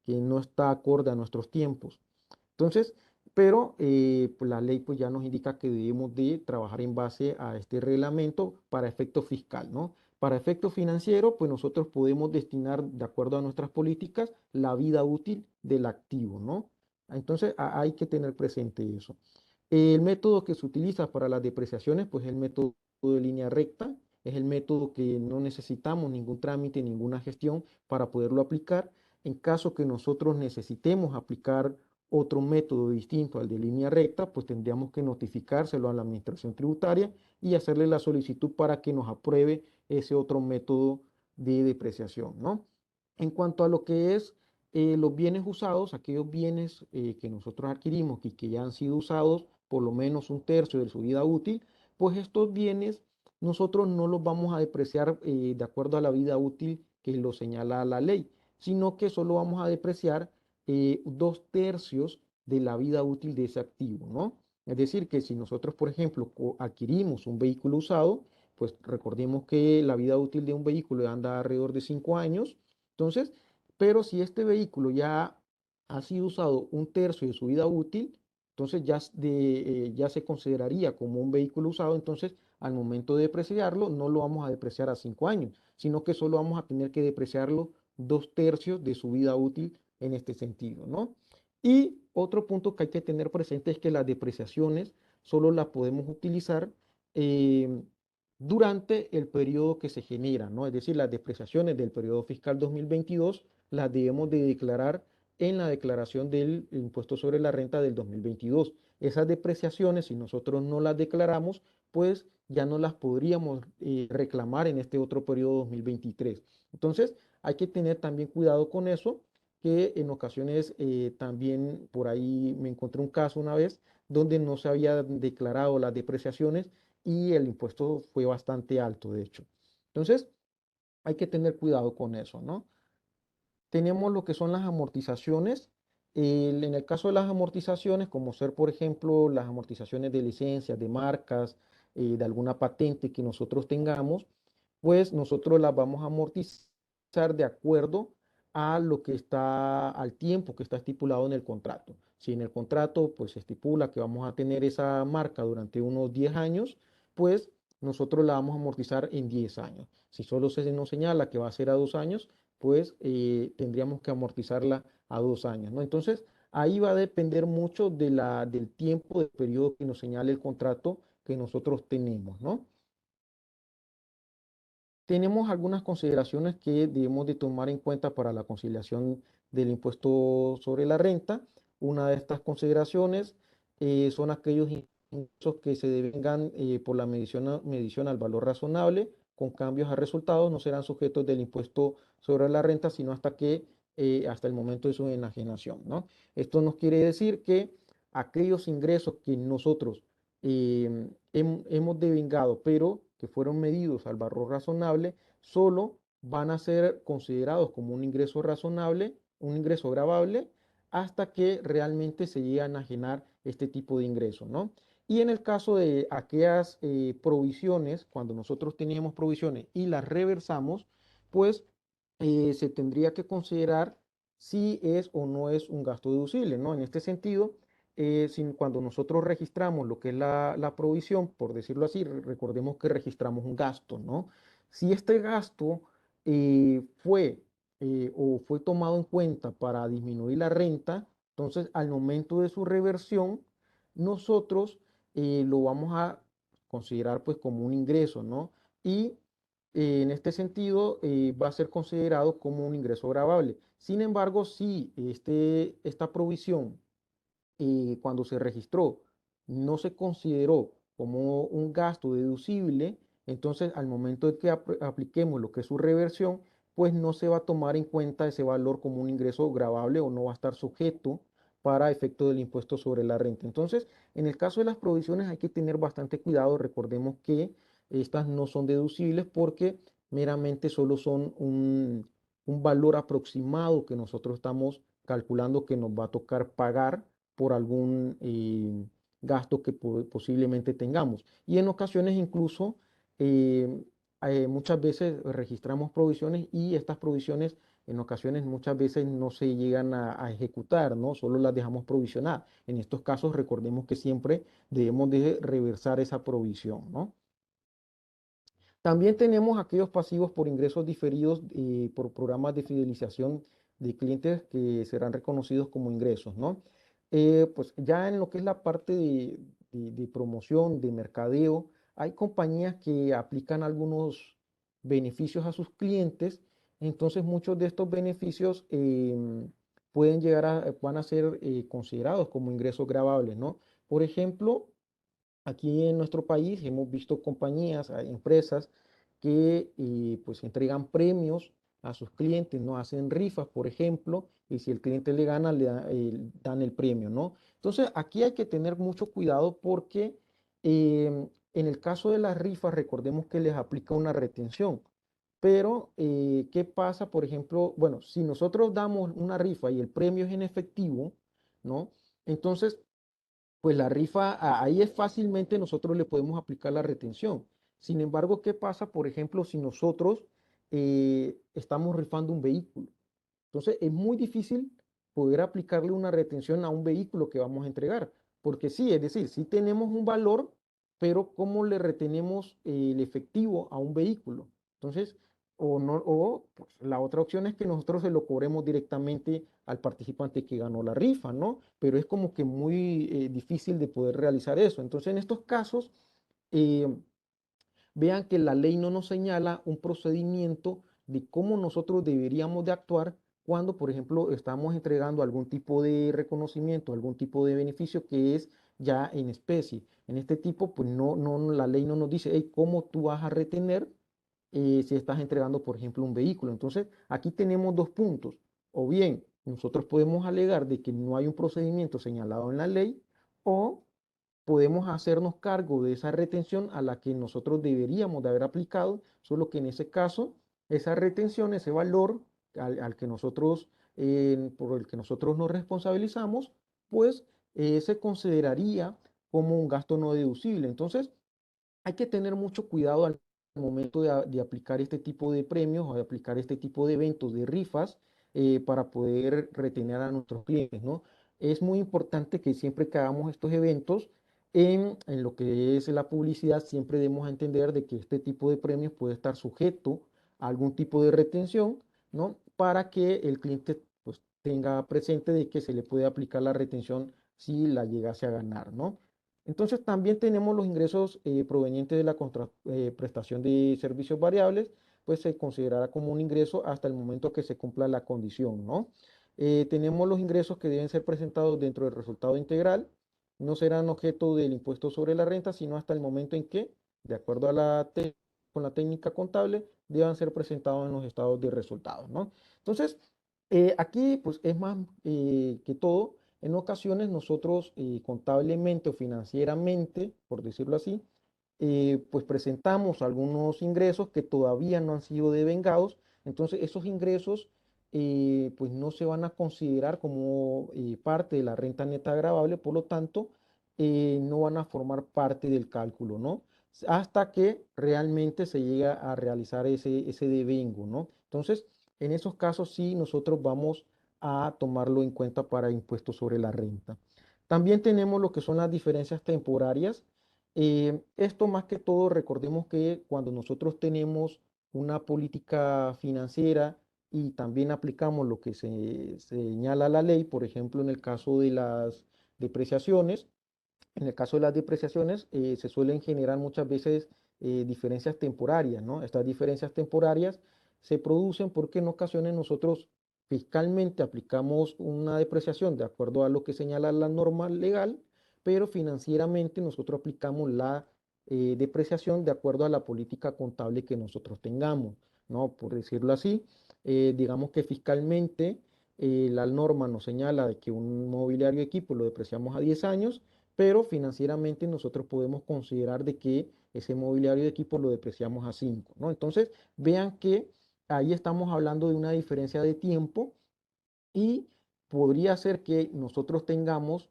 no está acorde a nuestros tiempos. Entonces, pero pues la ley pues ya nos indica que debemos de trabajar en base a este reglamento para efecto fiscal, ¿no? Para efecto financiero, pues nosotros podemos destinar, de acuerdo a nuestras políticas, la vida útil del activo, ¿no? Entonces, hay que tener presente eso. El método que se utiliza para las depreciaciones, pues es el método de línea recta, es el método que no necesitamos ningún trámite, ninguna gestión para poderlo aplicar. En caso que nosotros necesitemos aplicar otro método distinto al de línea recta, pues tendríamos que notificárselo a la administración tributaria y hacerle la solicitud para que nos apruebe ese otro método de depreciación, ¿no? En cuanto a lo que es los bienes usados, aquellos bienes que nosotros adquirimos y que ya han sido usados por lo menos un tercio de su vida útil, pues estos bienes nosotros no los vamos a depreciar de acuerdo a la vida útil que lo señala la ley, sino que solo vamos a depreciar dos tercios de la vida útil de ese activo, ¿no? Es decir, que si nosotros, por ejemplo, adquirimos un vehículo usado, pues recordemos que la vida útil de un vehículo anda alrededor de 5 años, entonces, pero si este vehículo ya ha sido usado un tercio de su vida útil, entonces ya se consideraría como un vehículo usado, entonces al momento de depreciarlo no lo vamos a depreciar a 5 años, sino que solo vamos a tener que depreciarlo dos tercios de su vida útil en este sentido, ¿no? Y otro punto que hay que tener presente es que las depreciaciones solo las podemos utilizar eh, durante el periodo que se genera, ¿no? Es decir, las depreciaciones del periodo fiscal 2022 las debemos de declarar en la declaración del impuesto sobre la renta del 2022. Esas depreciaciones, si nosotros no las declaramos, pues ya no las podríamos reclamar en este otro periodo 2023. Entonces, hay que tener también cuidado con eso, que en ocasiones también por ahí me encontré un caso una vez donde no se había declarado las depreciaciones y el impuesto fue bastante alto, de hecho. Entonces, hay que tener cuidado con eso, ¿no? Tenemos lo que son las amortizaciones. En el caso de las amortizaciones, como ser, por ejemplo, las amortizaciones de licencias, de marcas, de alguna patente que nosotros tengamos, pues nosotros las vamos a amortizar de acuerdo a lo que está, al tiempo que está estipulado en el contrato. Si en el contrato pues se estipula que vamos a tener esa marca durante unos 10 años, pues nosotros la vamos a amortizar en 10 años. Si solo se nos señala que va a ser a 2 años, pues tendríamos que amortizarla a 2 años, ¿no? Entonces, ahí va a depender mucho del tiempo, del periodo que nos señale el contrato que nosotros tenemos, ¿no? tenemos algunas consideraciones que debemos de tomar en cuenta para la conciliación del impuesto sobre la renta. Una de estas consideraciones son aquellos ingresos que se devengan por la medición al valor razonable, con cambios a resultados, no serán sujetos del impuesto sobre la renta, sino hasta el momento de su enajenación, ¿no? Esto nos quiere decir que aquellos ingresos que nosotros hemos devengado, pero que fueron medidos al valor razonable, solo van a ser considerados como un ingreso razonable, un ingreso gravable, hasta que realmente se llegue a enajenar este tipo de ingresos, ¿no? Y en el caso de aquellas provisiones, cuando nosotros teníamos provisiones y las reversamos, pues se tendría que considerar si es o no es un gasto deducible, ¿no? En este sentido, cuando nosotros registramos lo que es la provisión, por decirlo así, recordemos que registramos un gasto, ¿no? Si este gasto fue o fue tomado en cuenta para disminuir la renta, entonces al momento de su reversión, nosotros lo vamos a considerar pues como un ingreso, ¿no? Y en este sentido va a ser considerado como un ingreso gravable. Sin embargo, si esta provisión cuando se registró no se consideró como un gasto deducible, entonces al momento de que apliquemos lo que es su reversión, pues no se va a tomar en cuenta ese valor como un ingreso gravable o no va a estar sujeto para efecto del impuesto sobre la renta. Entonces, en el caso de las provisiones hay que tener bastante cuidado. Recordemos que estas no son deducibles porque meramente solo son un valor aproximado que nosotros estamos calculando que nos va a tocar pagar por algún gasto que posiblemente tengamos. Y en ocasiones incluso eh, muchas veces registramos provisiones y estas provisiones en ocasiones muchas veces no se llegan a ejecutar, ¿no? Solo las dejamos provisionar. En estos casos recordemos que siempre debemos de reversar esa provisión, ¿no? También tenemos aquellos pasivos por ingresos diferidos por programas de fidelización de clientes que serán reconocidos como ingresos, ¿no? Pues ya en lo que es la parte de promoción, de mercadeo, hay compañías que aplican algunos beneficios a sus clientes, entonces muchos de estos beneficios van a ser considerados como ingresos gravables, ¿no? Por ejemplo, aquí en nuestro país hemos visto compañías, empresas que pues entregan premios a sus clientes, ¿no? Hacen rifas, por ejemplo, y si el cliente le gana, dan el premio, ¿no? Entonces, aquí hay que tener mucho cuidado porque en el caso de las rifas, recordemos que les aplica una retención. Pero, ¿qué pasa, por ejemplo? Bueno, si nosotros damos una rifa y el premio es en efectivo, ¿no? Entonces, pues la rifa, ahí es fácilmente nosotros le podemos aplicar la retención. Sin embargo, ¿qué pasa, por ejemplo, si nosotros estamos rifando un vehículo? Entonces, es muy difícil poder aplicarle una retención a un vehículo que vamos a entregar, porque sí, es decir, sí tenemos un valor, pero ¿cómo le retenemos el efectivo a un vehículo? Entonces, o no, o pues, la otra opción es que nosotros se lo cobremos directamente al participante que ganó la rifa, ¿no? Pero es como que muy difícil de poder realizar eso. Entonces, en estos casos, eh, vean que la ley no nos señala un procedimiento de cómo nosotros deberíamos de actuar cuando, por ejemplo, estamos entregando algún tipo de reconocimiento, algún tipo de beneficio que es ya en especie. En este tipo, pues la ley no nos dice, hey, cómo tú vas a retener si estás entregando, por ejemplo, un vehículo. Entonces, aquí tenemos dos puntos. O bien, nosotros podemos alegar de que no hay un procedimiento señalado en la ley, o podemos hacernos cargo de esa retención a la que nosotros deberíamos de haber aplicado, solo que en ese caso, esa retención, ese valor al que nosotros, por el que nosotros nos responsabilizamos, pues se consideraría como un gasto no deducible. Entonces, hay que tener mucho cuidado al momento de aplicar este tipo de premios o de aplicar este tipo de eventos, de rifas, para poder retener a nuestros clientes, ¿no? Es muy importante que siempre que hagamos estos eventos, en lo que es la publicidad, siempre debemos entender de que este tipo de premios puede estar sujeto a algún tipo de retención, ¿no? Para que el cliente pues tenga presente de que se le puede aplicar la retención si la llegase a ganar, ¿no? Entonces también tenemos los ingresos provenientes de la prestación de servicios variables. pues se considerará como un ingreso hasta el momento que se cumpla la condición, ¿no? Tenemos los ingresos que deben ser presentados dentro del resultado integral, no serán objeto del impuesto sobre la renta, sino hasta el momento en que, de acuerdo a con la técnica contable, deban ser presentados en los estados de resultados, ¿no? Entonces, aquí, pues es más que todo, en ocasiones nosotros contablemente o financieramente, por decirlo así, pues presentamos algunos ingresos que todavía no han sido devengados. Entonces esos ingresos pues no se van a considerar como parte de la renta neta gravable, por lo tanto no van a formar parte del cálculo, ¿no? Hasta que realmente se llega a realizar ese devengo, ¿no? Entonces, en esos casos sí nosotros vamos a tomarlo en cuenta para impuestos sobre la renta. También tenemos lo que son las diferencias temporarias. Esto más que todo, recordemos que cuando nosotros tenemos una política financiera y también aplicamos lo que se señala la ley, por ejemplo, en el caso de las depreciaciones, en el caso de las depreciaciones se suelen generar muchas veces diferencias temporarias, ¿no? Estas diferencias temporarias se producen porque en ocasiones nosotros fiscalmente aplicamos una depreciación de acuerdo a lo que señala la norma legal, pero financieramente nosotros aplicamos la depreciación de acuerdo a la política contable que nosotros tengamos, ¿no? Por decirlo así, digamos que fiscalmente la norma nos señala de que un mobiliario equipo lo depreciamos a 10 años, pero financieramente nosotros podemos considerar de que ese mobiliario de equipo lo depreciamos a 5, ¿no? Entonces, vean que ahí estamos hablando de una diferencia de tiempo y podría ser que nosotros tengamos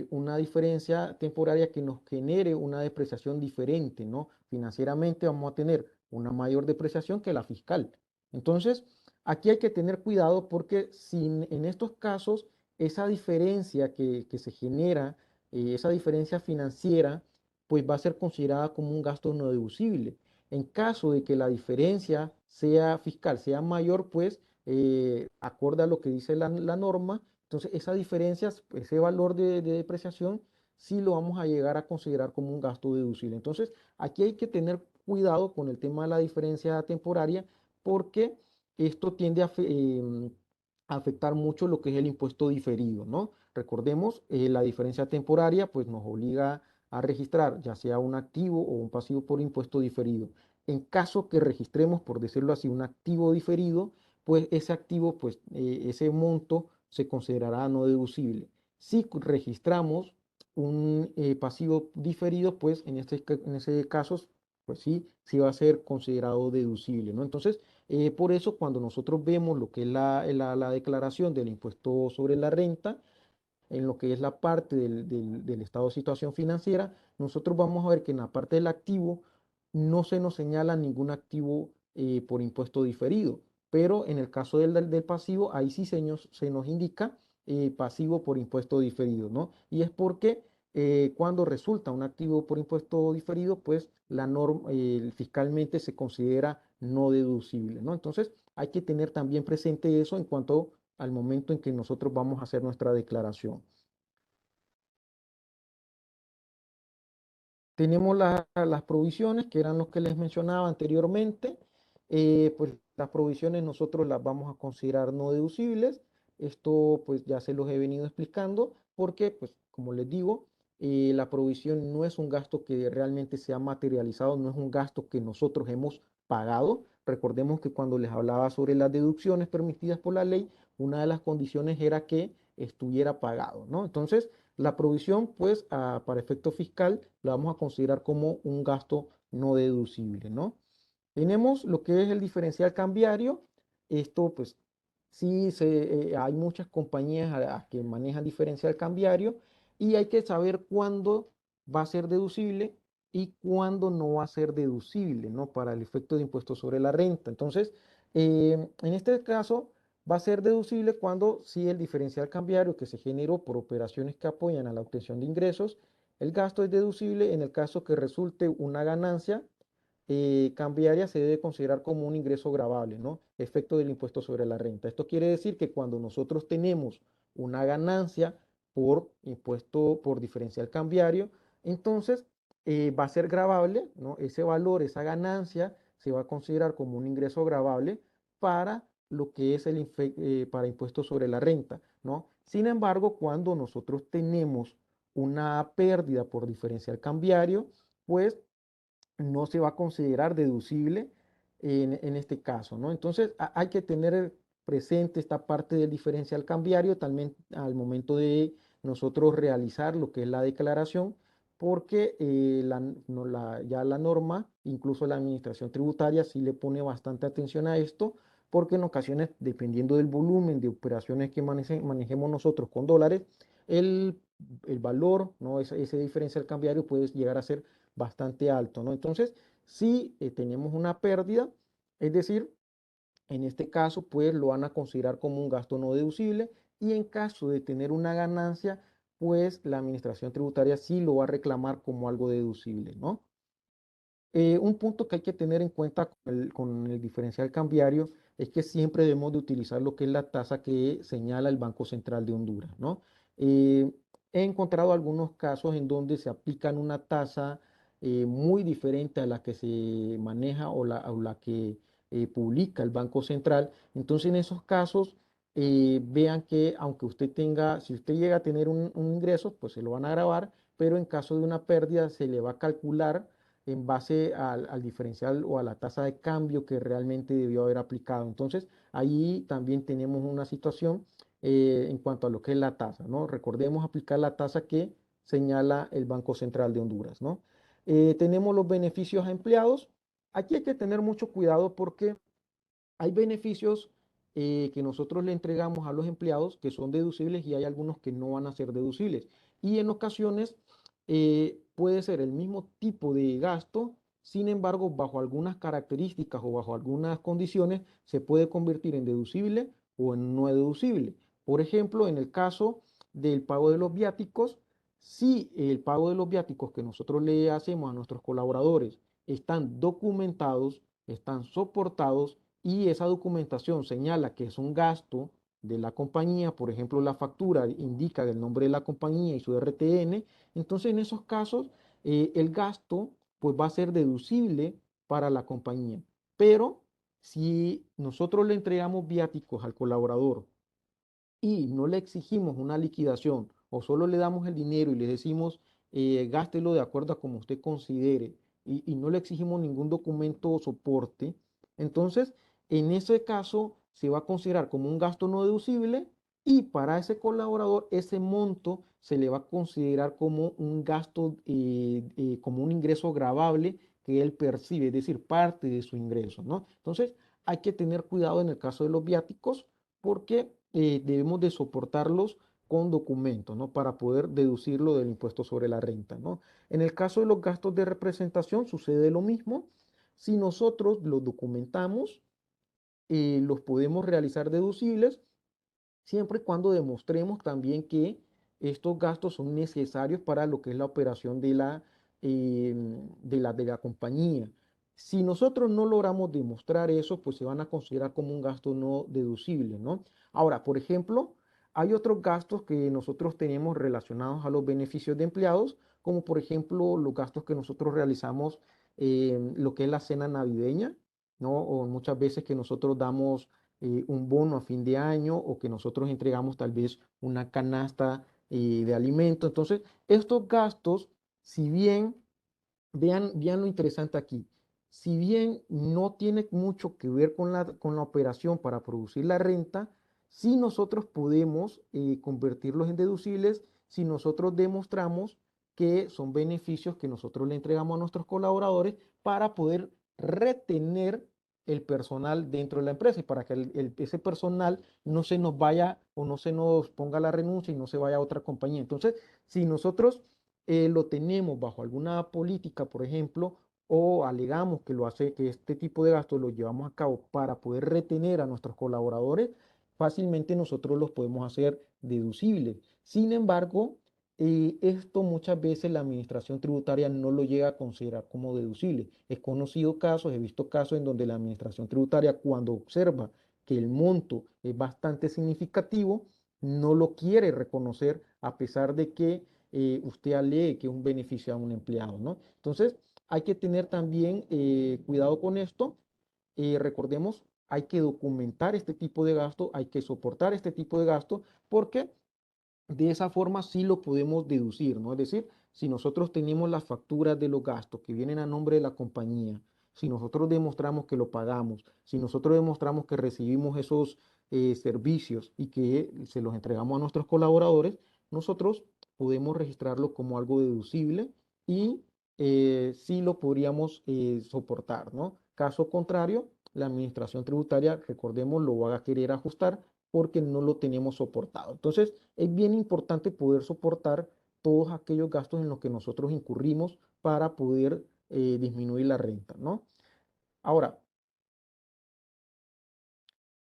una diferencia temporaria que nos genere una depreciación diferente, ¿no? Financieramente vamos a tener una mayor depreciación que la fiscal. Entonces, aquí hay que tener cuidado porque si en estos casos esa diferencia que se genera, esa diferencia financiera, pues va a ser considerada como un gasto no deducible. En caso de que la diferencia sea fiscal, sea mayor, pues acorde a lo que dice la norma, entonces esa diferencia, ese valor de depreciación, sí lo vamos a llegar a considerar como un gasto deducible. Entonces, aquí hay que tener cuidado con el tema de la diferencia temporaria porque esto tiende a afectar mucho lo que es el impuesto diferido, ¿no? Recordemos, la diferencia temporaria pues nos obliga a registrar ya sea un activo o un pasivo por impuesto diferido. En caso que registremos, por decirlo así, un activo diferido, pues ese activo, pues ese monto se considerará no deducible. Si registramos un pasivo diferido, pues en ese caso, pues sí, sí va a ser considerado deducible, ¿no? Entonces, por eso cuando nosotros vemos lo que es la declaración del impuesto sobre la renta, en lo que es la parte del estado de situación financiera, nosotros vamos a ver que en la parte del activo no se nos señala ningún activo por impuesto diferido, pero en el caso del pasivo, ahí sí se nos indica pasivo por impuesto diferido, ¿no? Y es porque cuando resulta un activo por impuesto diferido, pues la norma fiscalmente se considera no deducible, ¿no? Entonces hay que tener también presente eso en cuanto al momento en que nosotros vamos a hacer nuestra declaración. Tenemos las provisiones, que eran los que les mencionaba anteriormente. Pues las provisiones nosotros las vamos a considerar no deducibles. Esto pues ya se los he venido explicando porque pues como les digo, la provisión no es un gasto que realmente se ha materializado, no es un gasto que nosotros hemos pagado. Recordemos que cuando les hablaba sobre las deducciones permitidas por la ley, una de las condiciones era que estuviera pagado, ¿no? Entonces, la provisión, pues, para efecto fiscal, la vamos a considerar como un gasto no deducible, ¿no? Tenemos lo que es el diferencial cambiario. Esto, pues, sí, hay muchas compañías que manejan diferencial cambiario y hay que saber cuándo va a ser deducible y cuándo no va a ser deducible, ¿no? Para el efecto de impuesto sobre la renta. Entonces, en este caso, va a ser deducible cuando si el diferencial cambiario que se generó por operaciones que apoyan a la obtención de ingresos, el gasto es deducible en el caso que resulte una ganancia cambiaria se debe considerar como un ingreso gravable, ¿no? Efecto del impuesto sobre la renta. Esto quiere decir que cuando nosotros tenemos una ganancia por impuesto por diferencial cambiario, entonces va a ser gravable, ¿no? Ese valor, esa ganancia se va a considerar como un ingreso gravable para lo que es para impuestos sobre la renta, ¿no? Sin embargo, cuando nosotros tenemos una pérdida por diferencial cambiario, pues no se va a considerar deducible en este caso, ¿no? Entonces hay que tener presente esta parte del diferencial cambiario también al momento de nosotros realizar lo que es la declaración, porque ya la norma, incluso la administración tributaria, sí le pone bastante atención a esto, porque en ocasiones, dependiendo del volumen de operaciones que manejemos nosotros con dólares, el, el valor, ¿no? Ese diferencial cambiario puede llegar a ser bastante alto, ¿no? Entonces, si tenemos una pérdida, es decir, en este caso, pues lo van a considerar como un gasto no deducible y en caso de tener una ganancia, pues la administración tributaria sí lo va a reclamar como algo deducible, ¿no? Un punto que hay que tener en cuenta con el diferencial cambiario es que siempre debemos de utilizar lo que es la tasa que señala el Banco Central de Honduras, ¿no? Eh, He encontrado algunos casos en donde se aplican una tasa muy diferente a la que se maneja o la que publica el Banco Central. Entonces, en esos casos, vean que aunque usted tenga, si usted llega a tener un ingreso, pues se lo van a grabar, pero en caso de una pérdida se le va a calcular en base al diferencial o a la tasa de cambio que realmente debió haber aplicado. Entonces, ahí también tenemos una situación en cuanto a lo que es la tasa, ¿no? Recordemos aplicar la tasa que señala el Banco Central de Honduras, ¿no? Tenemos los beneficios a empleados. Aquí hay que tener mucho cuidado porque hay beneficios que nosotros le entregamos a los empleados que son deducibles y hay algunos que no van a ser deducibles. Y en ocasiones puede ser el mismo tipo de gasto, sin embargo, bajo algunas características o bajo algunas condiciones se puede convertir en deducible o en no deducible. Por ejemplo, en el caso del pago de los viáticos, si el pago de los viáticos que nosotros le hacemos a nuestros colaboradores están documentados, están soportados, y esa documentación señala que es un gasto de la compañía, por ejemplo, la factura indica el nombre de la compañía y su RTN, entonces en esos casos el gasto pues va a ser deducible para la compañía. Pero si nosotros le entregamos viáticos al colaborador y no le exigimos una liquidación o solo le damos el dinero y le decimos gástelo de acuerdo a como usted considere y no le exigimos ningún documento o soporte, entonces en ese caso se va a considerar como un gasto no deducible y para ese colaborador ese monto se le va a considerar como un gasto, como un ingreso gravable que él percibe, es decir, parte de su ingreso, ¿no? Entonces hay que tener cuidado en el caso de los viáticos porque debemos de soportarlos con documentos, ¿no? Para poder deducirlo del impuesto sobre la renta, ¿no? En el caso de los gastos de representación sucede lo mismo. Si nosotros los documentamos, los podemos realizar deducibles siempre y cuando demostremos también que estos gastos son necesarios para lo que es la operación de la compañía. Si nosotros no logramos demostrar eso, pues se van a considerar como un gasto no deducible, ¿no? Ahora, por ejemplo, hay otros gastos que nosotros tenemos relacionados a los beneficios de empleados, como por ejemplo los gastos que nosotros realizamos lo que es la cena navideña, ¿no? O muchas veces que nosotros damos un bono a fin de año o que nosotros entregamos tal vez una canasta de alimento. Entonces, estos gastos, si bien, vean lo interesante aquí, si bien no tiene mucho que ver con la operación para producir la renta, sí nosotros podemos convertirlos en deducibles si nosotros demostramos que son beneficios que nosotros le entregamos a nuestros colaboradores para poder retener el personal dentro de la empresa y para que ese personal no se nos vaya o no se nos ponga la renuncia y no se vaya a otra compañía. Entonces, si nosotros lo tenemos bajo alguna política, por ejemplo, o alegamos que lo hace, que este tipo de gastos lo llevamos a cabo para poder retener a nuestros colaboradores, fácilmente nosotros los podemos hacer deducibles. Sin embargo, esto muchas veces la administración tributaria no lo llega a considerar como deducible. He conocido casos, he visto casos en donde la administración tributaria cuando observa que el monto es bastante significativo, no lo quiere reconocer a pesar de que usted alegue que es un beneficio a un empleado, ¿no? Entonces, hay que tener también cuidado con esto. Recordemos, hay que documentar este tipo de gasto, hay que soportar este tipo de gasto, porque de esa forma sí lo podemos deducir, ¿no? Es decir, si nosotros tenemos las facturas de los gastos que vienen a nombre de la compañía, si nosotros demostramos que lo pagamos, si nosotros demostramos que recibimos esos servicios y que se los entregamos a nuestros colaboradores, nosotros podemos registrarlo como algo deducible y sí lo podríamos soportar, ¿no? Caso contrario, la administración tributaria, recordemos, lo va a querer ajustar porque no lo tenemos soportado. Entonces, es bien importante poder soportar todos aquellos gastos en los que nosotros incurrimos para poder disminuir la renta, ¿no? Ahora,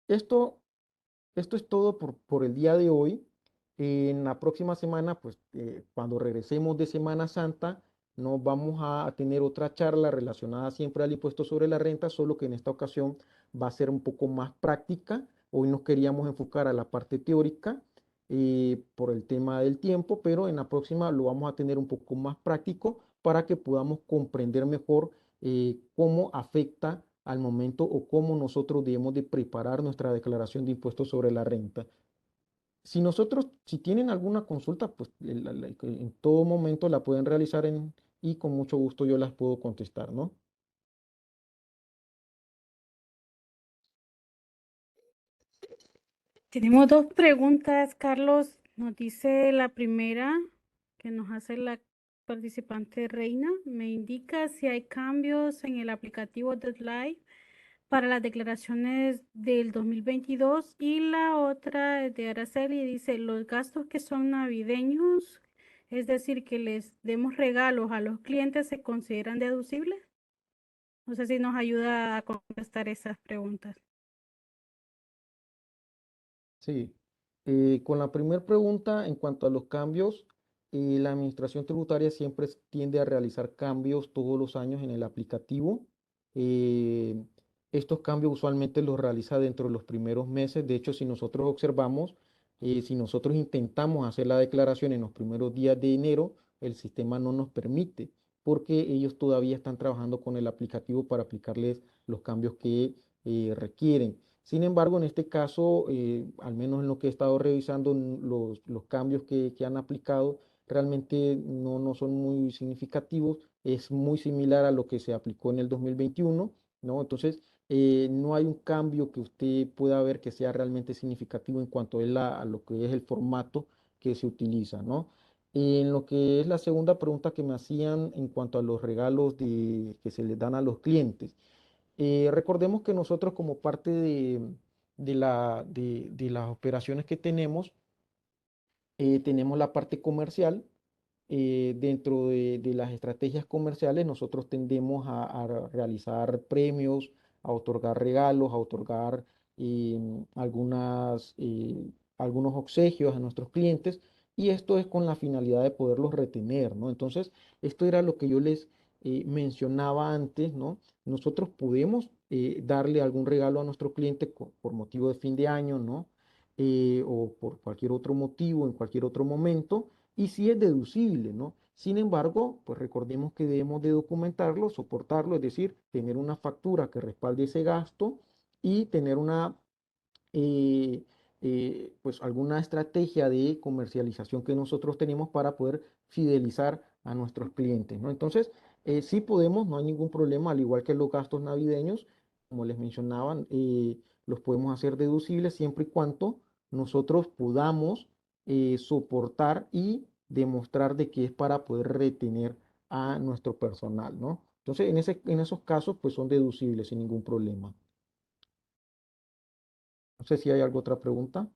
esto, esto es todo por el día de hoy. En la próxima semana, pues cuando regresemos de Semana Santa, nos vamos a tener otra charla relacionada siempre al impuesto sobre la renta, solo que en esta ocasión va a ser un poco más práctica. Hoy nos queríamos enfocar a la parte teórica por el tema del tiempo, pero en la próxima lo vamos a tener un poco más práctico para que podamos comprender mejor cómo afecta al momento o cómo nosotros debemos de preparar nuestra declaración de impuestos sobre la renta. Si tienen alguna consulta, pues en todo momento la pueden realizar y con mucho gusto yo las puedo contestar, ¿no? Tenemos dos preguntas, Carlos. Nos dice la primera que nos hace la participante Reina. Me indica si hay cambios en el aplicativo de Live para las declaraciones del 2022 y la otra es de Araceli dice los gastos que son navideños, es decir, que les demos regalos a los clientes, ¿se consideran deducibles? No sé si nos ayuda a contestar esas preguntas. Sí. Con la primera pregunta, en cuanto a los cambios, la administración tributaria siempre tiende a realizar cambios todos los años en el aplicativo. Eh, Estos cambios usualmente los realiza dentro de los primeros meses. De hecho, si nosotros observamos, si nosotros intentamos hacer la declaración en los primeros días de enero, el sistema no nos permite porque ellos todavía están trabajando con el aplicativo para aplicarles los cambios que requieren. Sin embargo, en este caso, al menos en lo que he estado revisando, los cambios que han aplicado realmente no son muy significativos. Es muy similar a lo que se aplicó en el 2021, ¿no? Entonces, no hay un cambio que usted pueda ver que sea realmente significativo en cuanto a lo que es el formato que se utiliza, ¿no? En lo que es la segunda pregunta que me hacían en cuanto a los regalos que se les dan a los clientes. Recordemos que nosotros como parte de las operaciones que tenemos, tenemos la parte comercial. Dentro de las estrategias comerciales, nosotros tendemos a realizar premios, a otorgar regalos, a otorgar algunos obsequios a nuestros clientes, y esto es con la finalidad de poderlos retener, ¿no? Entonces, esto era lo que yo les mencionaba antes, ¿no? Nosotros podemos darle algún regalo a nuestro cliente por motivo de fin de año, ¿no? O por cualquier otro motivo, en cualquier otro momento, y sí es deducible, ¿no? Sin embargo, pues recordemos que debemos de documentarlo, soportarlo, es decir, tener una factura que respalde ese gasto y tener eh, pues alguna estrategia de comercialización que nosotros tenemos para poder fidelizar a nuestros clientes, ¿no? Entonces, sí podemos, no hay ningún problema, al igual que los gastos navideños, como les mencionaban, los podemos hacer deducibles siempre y cuando nosotros podamos soportar y demostrar de que es para poder retener a nuestro personal, ¿no? Entonces, en esos casos, pues son deducibles sin ningún problema. No sé si hay alguna otra pregunta.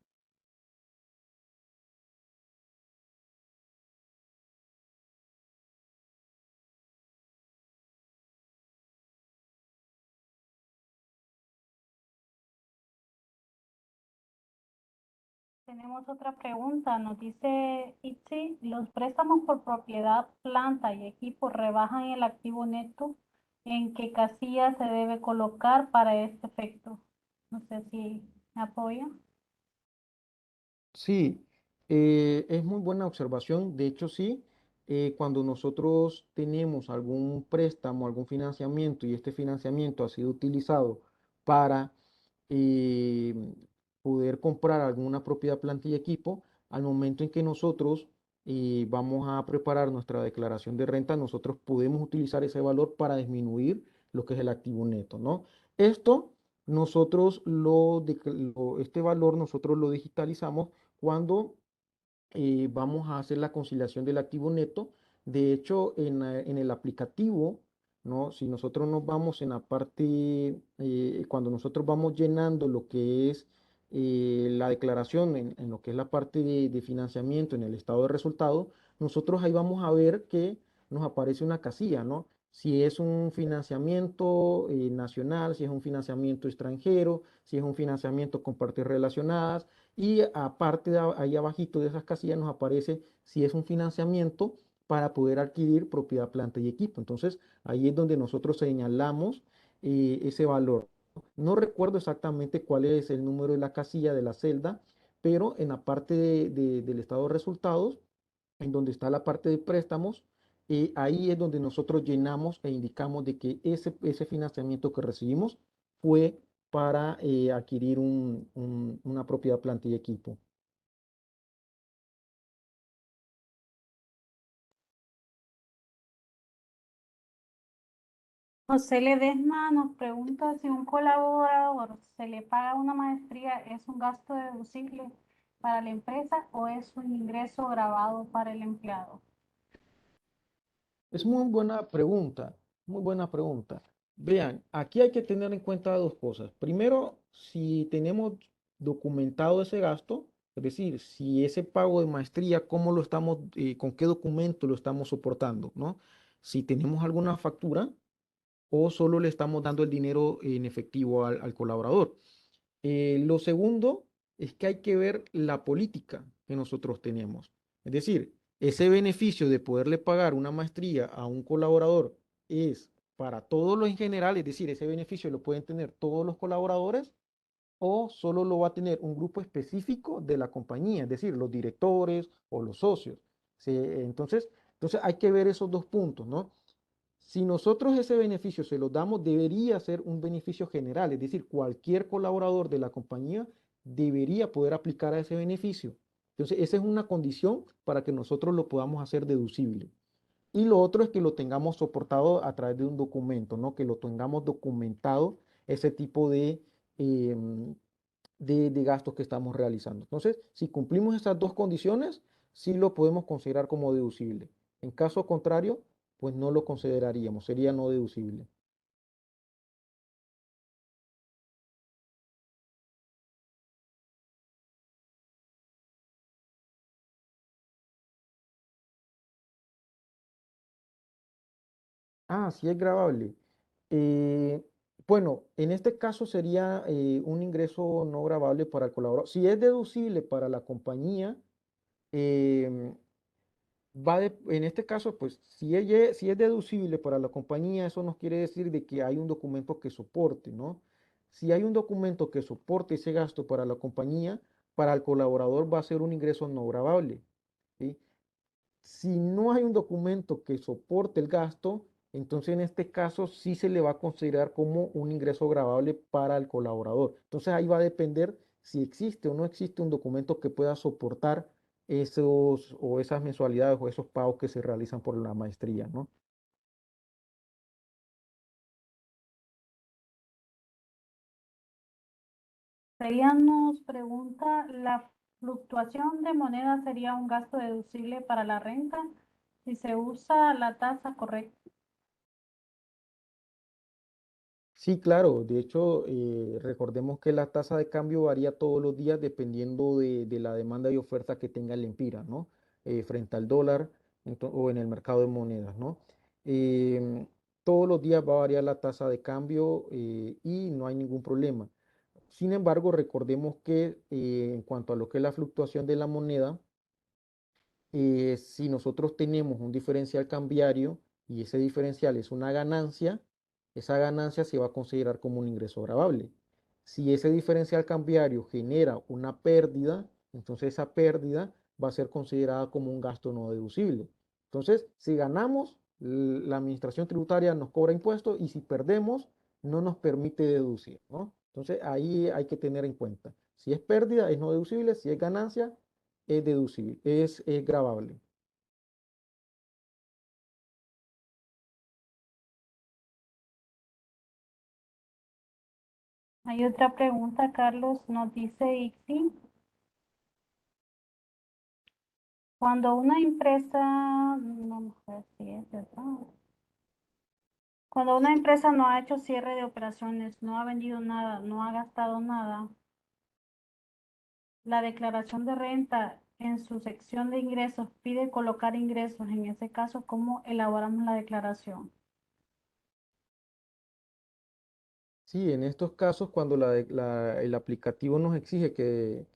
Tenemos otra pregunta, nos dice Itzi, los préstamos por propiedad, planta y equipo rebajan el activo neto. ¿En qué casilla se debe colocar para este efecto? No sé si me apoya. Sí, es muy buena observación. De hecho, sí, cuando nosotros tenemos algún préstamo, algún financiamiento y este financiamiento ha sido utilizado para eh, poder comprar alguna propiedad, planta y equipo, al momento en que nosotros vamos a preparar nuestra declaración de renta, nosotros podemos utilizar ese valor para disminuir lo que es el activo neto, ¿no? Esto nosotros este valor nosotros lo digitalizamos cuando vamos a hacer la conciliación del activo neto. De hecho, en el aplicativo, ¿no? Si nosotros nos vamos en la parte, cuando nosotros vamos llenando lo que es la declaración en lo que es la parte de financiamiento en el estado de resultados, nosotros ahí vamos a ver que nos aparece una casilla, ¿no? Si es un financiamiento nacional, si es un financiamiento extranjero, si es un financiamiento con partes relacionadas, y aparte de ahí abajito de esas casillas nos aparece si es un financiamiento para poder adquirir propiedad, planta y equipo. Entonces, ahí es donde nosotros señalamos ese valor. No recuerdo exactamente cuál es el número de la casilla de la celda, pero en la parte del estado de resultados, en donde está la parte de préstamos, ahí es donde nosotros llenamos e indicamos de que ese financiamiento que recibimos fue para adquirir una propiedad, planta y equipo. José Ledesma nos pregunta si un colaborador se le paga una maestría, ¿es un gasto deducible para la empresa o es un ingreso grabado para el empleado? Es muy buena pregunta, muy buena pregunta. Vean, aquí hay que tener en cuenta dos cosas. Primero, si tenemos documentado ese gasto, es decir, si ese pago de maestría, cómo lo estamos, con qué documento lo estamos soportando, ¿no? Si tenemos alguna factura o solo le estamos dando el dinero en efectivo al colaborador. Lo segundo es que hay que ver la política que nosotros tenemos. Es decir, ese beneficio de poderle pagar una maestría a un colaborador es para todos los en general, es decir, ese beneficio lo pueden tener todos los colaboradores o solo lo va a tener un grupo específico de la compañía, es decir, los directores o los socios. Entonces hay que ver esos dos puntos, ¿no? Si nosotros ese beneficio se lo damos, debería ser un beneficio general, es decir, cualquier colaborador de la compañía debería poder aplicar a ese beneficio. Entonces, esa es una condición para que nosotros lo podamos hacer deducible. Y lo otro es que lo tengamos soportado a través de un documento, ¿no? Que lo tengamos documentado ese tipo em, de gastos que estamos realizando. Entonces, si cumplimos esas dos condiciones, sí lo podemos considerar como deducible. En caso contrario, pues no lo consideraríamos, sería no deducible. Ah, sí es gravable. Eh, bueno, en este caso sería un ingreso no gravable para el colaborador. Si es deducible para la compañía, em, en este caso, pues si es deducible para la compañía, eso nos quiere decir de que hay un documento que soporte, ¿no? Si hay un documento que soporte ese gasto para la compañía, para el colaborador va a ser un ingreso no gravable, ¿sí? Si no hay un documento que soporte el gasto, entonces en este caso sí se le va a considerar como un ingreso gravable para el colaborador. Entonces ahí va a depender si existe o no existe un documento que pueda soportar esos o esas mensualidades o esos pagos que se realizan por la maestría, ¿no? Sería nos pregunta, ¿la fluctuación de moneda sería un gasto deducible para la renta si se usa la tasa correcta? Sí, claro. De hecho, recordemos que la tasa de cambio varía todos los días dependiendo de la demanda y oferta que tenga el Empira, ¿no? Frente al dólar o en el mercado de monedas, ¿no? Em, Todos los días va a variar la tasa de cambio y no hay ningún problema. Sin embargo, recordemos que en cuanto a lo que es la fluctuación de la moneda, si nosotros tenemos un diferencial cambiario y ese diferencial es una ganancia, esa ganancia se va a considerar como un ingreso gravable. Si ese diferencial cambiario genera una pérdida, entonces esa pérdida va a ser considerada como un gasto no deducible. Entonces, si ganamos, la administración tributaria nos cobra impuestos y si perdemos, no nos permite deducir, ¿no? Entonces, ahí hay que tener en cuenta. Si es pérdida, es no deducible. Si es ganancia, es deducible, es gravable. Hay otra pregunta, Carlos, nos dice Ixi. Cuando una empresa, vamos a ver si es verdad. Cuando una empresa no ha hecho cierre de operaciones, no ha vendido nada, no ha gastado nada, la declaración de renta en su sección de ingresos pide colocar ingresos. En ese caso, ¿cómo elaboramos la declaración? Sí, en estos casos, cuando el aplicativo nos exige que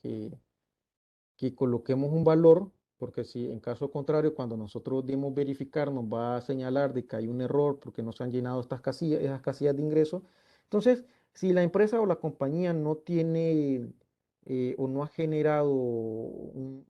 coloquemos un valor, porque si en caso contrario, cuando nosotros demos verificar, nos va a señalar de que hay un error porque no se han llenado estas casillas, esas casillas de ingreso. Entonces, si la empresa o la compañía no tiene o no ha generado un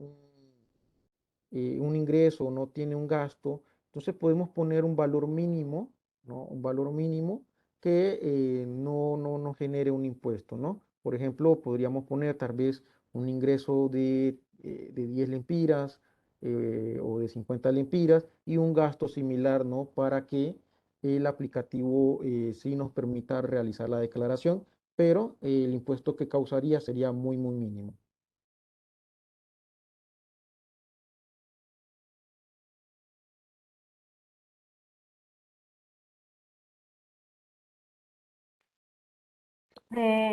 ingreso o no tiene un gasto, entonces podemos poner un valor mínimo, ¿no? Un valor mínimo que no genere un impuesto, ¿no? Por ejemplo, podríamos poner tal vez un ingreso de 10 lempiras o de 50 lempiras y un gasto similar, ¿no? Para que el aplicativo sí nos permita realizar la declaración, pero el impuesto que causaría sería muy, muy mínimo.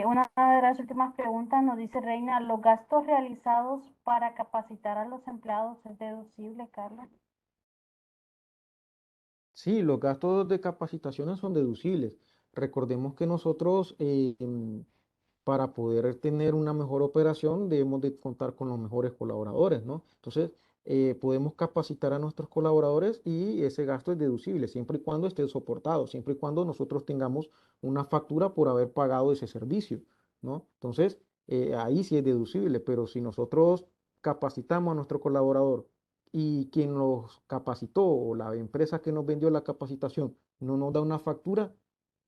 Una de las últimas preguntas nos dice Reina, ¿los gastos realizados para capacitar a los empleados es deducible, Carlos? Sí, los gastos de capacitaciones son deducibles. Recordemos que nosotros para poder tener una mejor operación debemos de contar con los mejores colaboradores, ¿no? Entonces, podemos capacitar a nuestros colaboradores y ese gasto es deducible, siempre y cuando esté soportado, siempre y cuando nosotros tengamos una factura por haber pagado ese servicio, ¿no? Entonces, ahí sí es deducible, pero si nosotros capacitamos a nuestro colaborador y quien los capacitó o la empresa que nos vendió la capacitación no nos da una factura,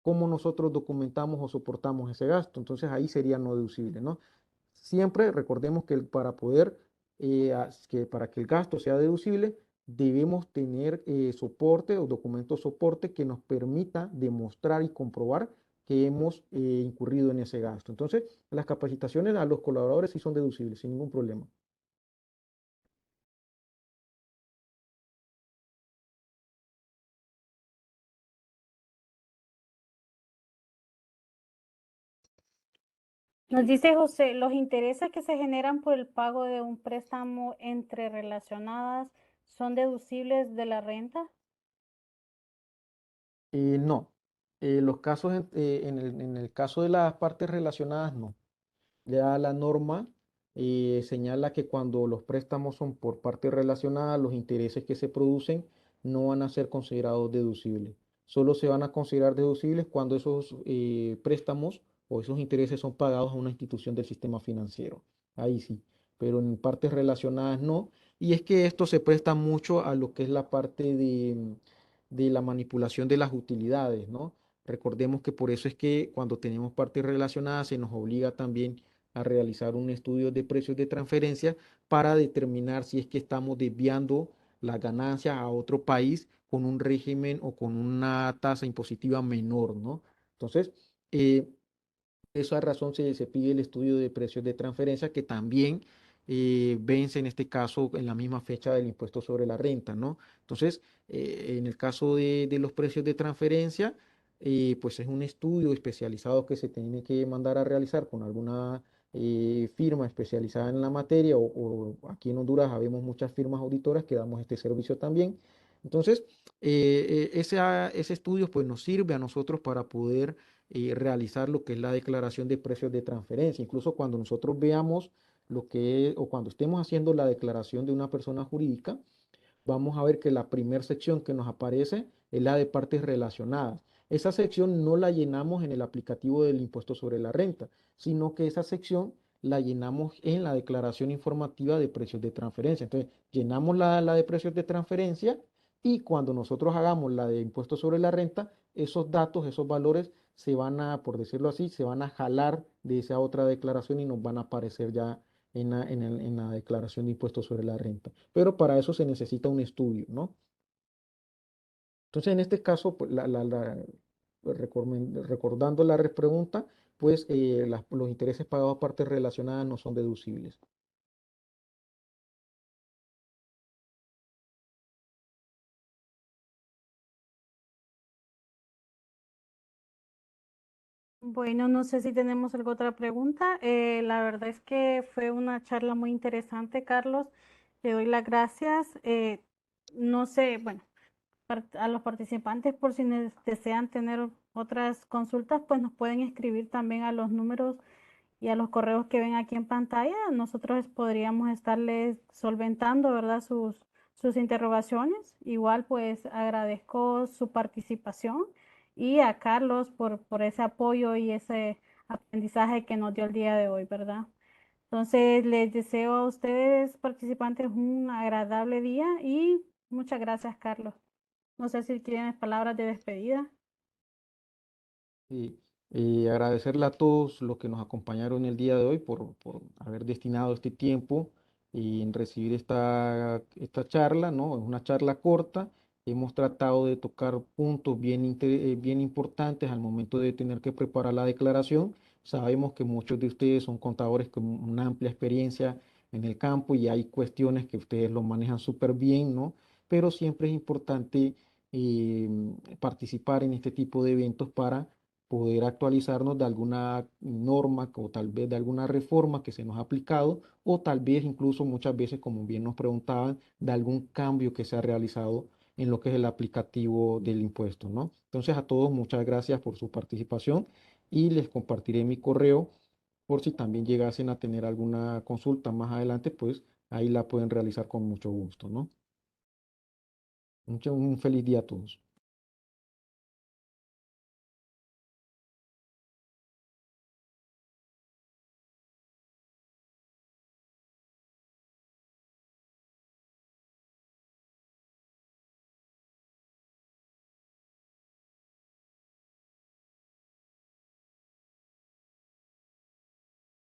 ¿cómo nosotros documentamos o soportamos ese gasto? Entonces ahí sería no deducible, ¿no? Siempre recordemos que para poder, para que el gasto sea deducible, debemos tener soporte o documento soporte que nos permita demostrar y comprobar que hemos incurrido en ese gasto. Entonces, las capacitaciones a los colaboradores sí son deducibles, sin ningún problema. Nos dice José, ¿los intereses que se generan por el pago de un préstamo entre relacionadas son deducibles de la renta? No, los casos en el caso de las partes relacionadas, no. Ya la norma señala que cuando los préstamos son por partes relacionadas, los intereses que se producen no van a ser considerados deducibles. Solo se van a considerar deducibles cuando esos préstamos o esos intereses son pagados a una institución del sistema financiero. Ahí sí, pero en partes relacionadas no. Y es que esto se presta mucho a lo que es la parte de la manipulación de las utilidades, ¿no? Recordemos que por eso es que cuando tenemos partes relacionadas se nos obliga también a realizar un estudio de precios de transferencia para determinar si es que estamos desviando la ganancia a otro país con un régimen o con una tasa impositiva menor, ¿no? Entonces, esa razón se pide el estudio de precios de transferencia que también vence en este caso en la misma fecha del impuesto sobre la renta, ¿no? Entonces, en el caso de los precios de transferencia, pues es un estudio especializado que se tiene que mandar a realizar con alguna firma especializada en la materia o aquí en Honduras habemos muchas firmas auditoras que damos este servicio también. Entonces, ese estudio pues nos sirve a nosotros para poder realizar lo que es la declaración de precios de transferencia. Incluso cuando nosotros veamos lo que es, o cuando estemos haciendo la declaración de una persona jurídica, vamos a ver que la primera sección que nos aparece es la de partes relacionadas. Esa sección no la llenamos en el aplicativo del impuesto sobre la renta, sino que esa sección la llenamos en la declaración informativa de precios de transferencia. Entonces, llenamos la de precios de transferencia Y cuando nosotros hagamos la de impuesto sobre la renta, esos datos, esos valores se van a, por decirlo así, se van a jalar de esa otra declaración y nos van a aparecer ya en la declaración de impuesto sobre la renta. Pero para eso se necesita un estudio, ¿no? Entonces, en este caso, pues, recordando la pregunta, pues los intereses pagados a partes relacionadas no son deducibles. Bueno, no sé si tenemos alguna otra pregunta. La verdad es que fue una charla muy interesante, Carlos. Te doy las gracias. No sé, bueno, a los participantes por si desean tener otras consultas, pues nos pueden escribir también a los números y a los correos que ven aquí en pantalla. Nosotros podríamos estarles solventando, ¿verdad? Sus interrogaciones. Igual, pues agradezco su participación y a Carlos por ese apoyo y ese aprendizaje que nos dio el día de hoy, ¿verdad? Entonces, les deseo a ustedes, participantes, un agradable día y muchas gracias, Carlos. No sé si tienes palabras de despedida. Y, y agradecerle a todos los que nos acompañaron el día de hoy por haber destinado este tiempo y en recibir esta charla, ¿no? Es una charla corta. Hemos tratado de tocar puntos bien importantes al momento de tener que preparar la declaración. Sabemos que muchos de ustedes son contadores con una amplia experiencia en el campo y hay cuestiones que ustedes lo manejan súper bien, ¿no? Pero siempre es importante eh, participar en este tipo de eventos para poder actualizarnos de alguna norma o tal vez de alguna reforma que se nos ha aplicado o tal vez incluso muchas veces, como bien nos preguntaban, de algún cambio que se ha realizado en lo que es el aplicativo del impuesto, ¿no? Entonces a todos muchas gracias por su participación y les compartiré mi correo por si también llegasen a tener alguna consulta más adelante, pues ahí la pueden realizar con mucho gusto, ¿no? Un feliz día a todos.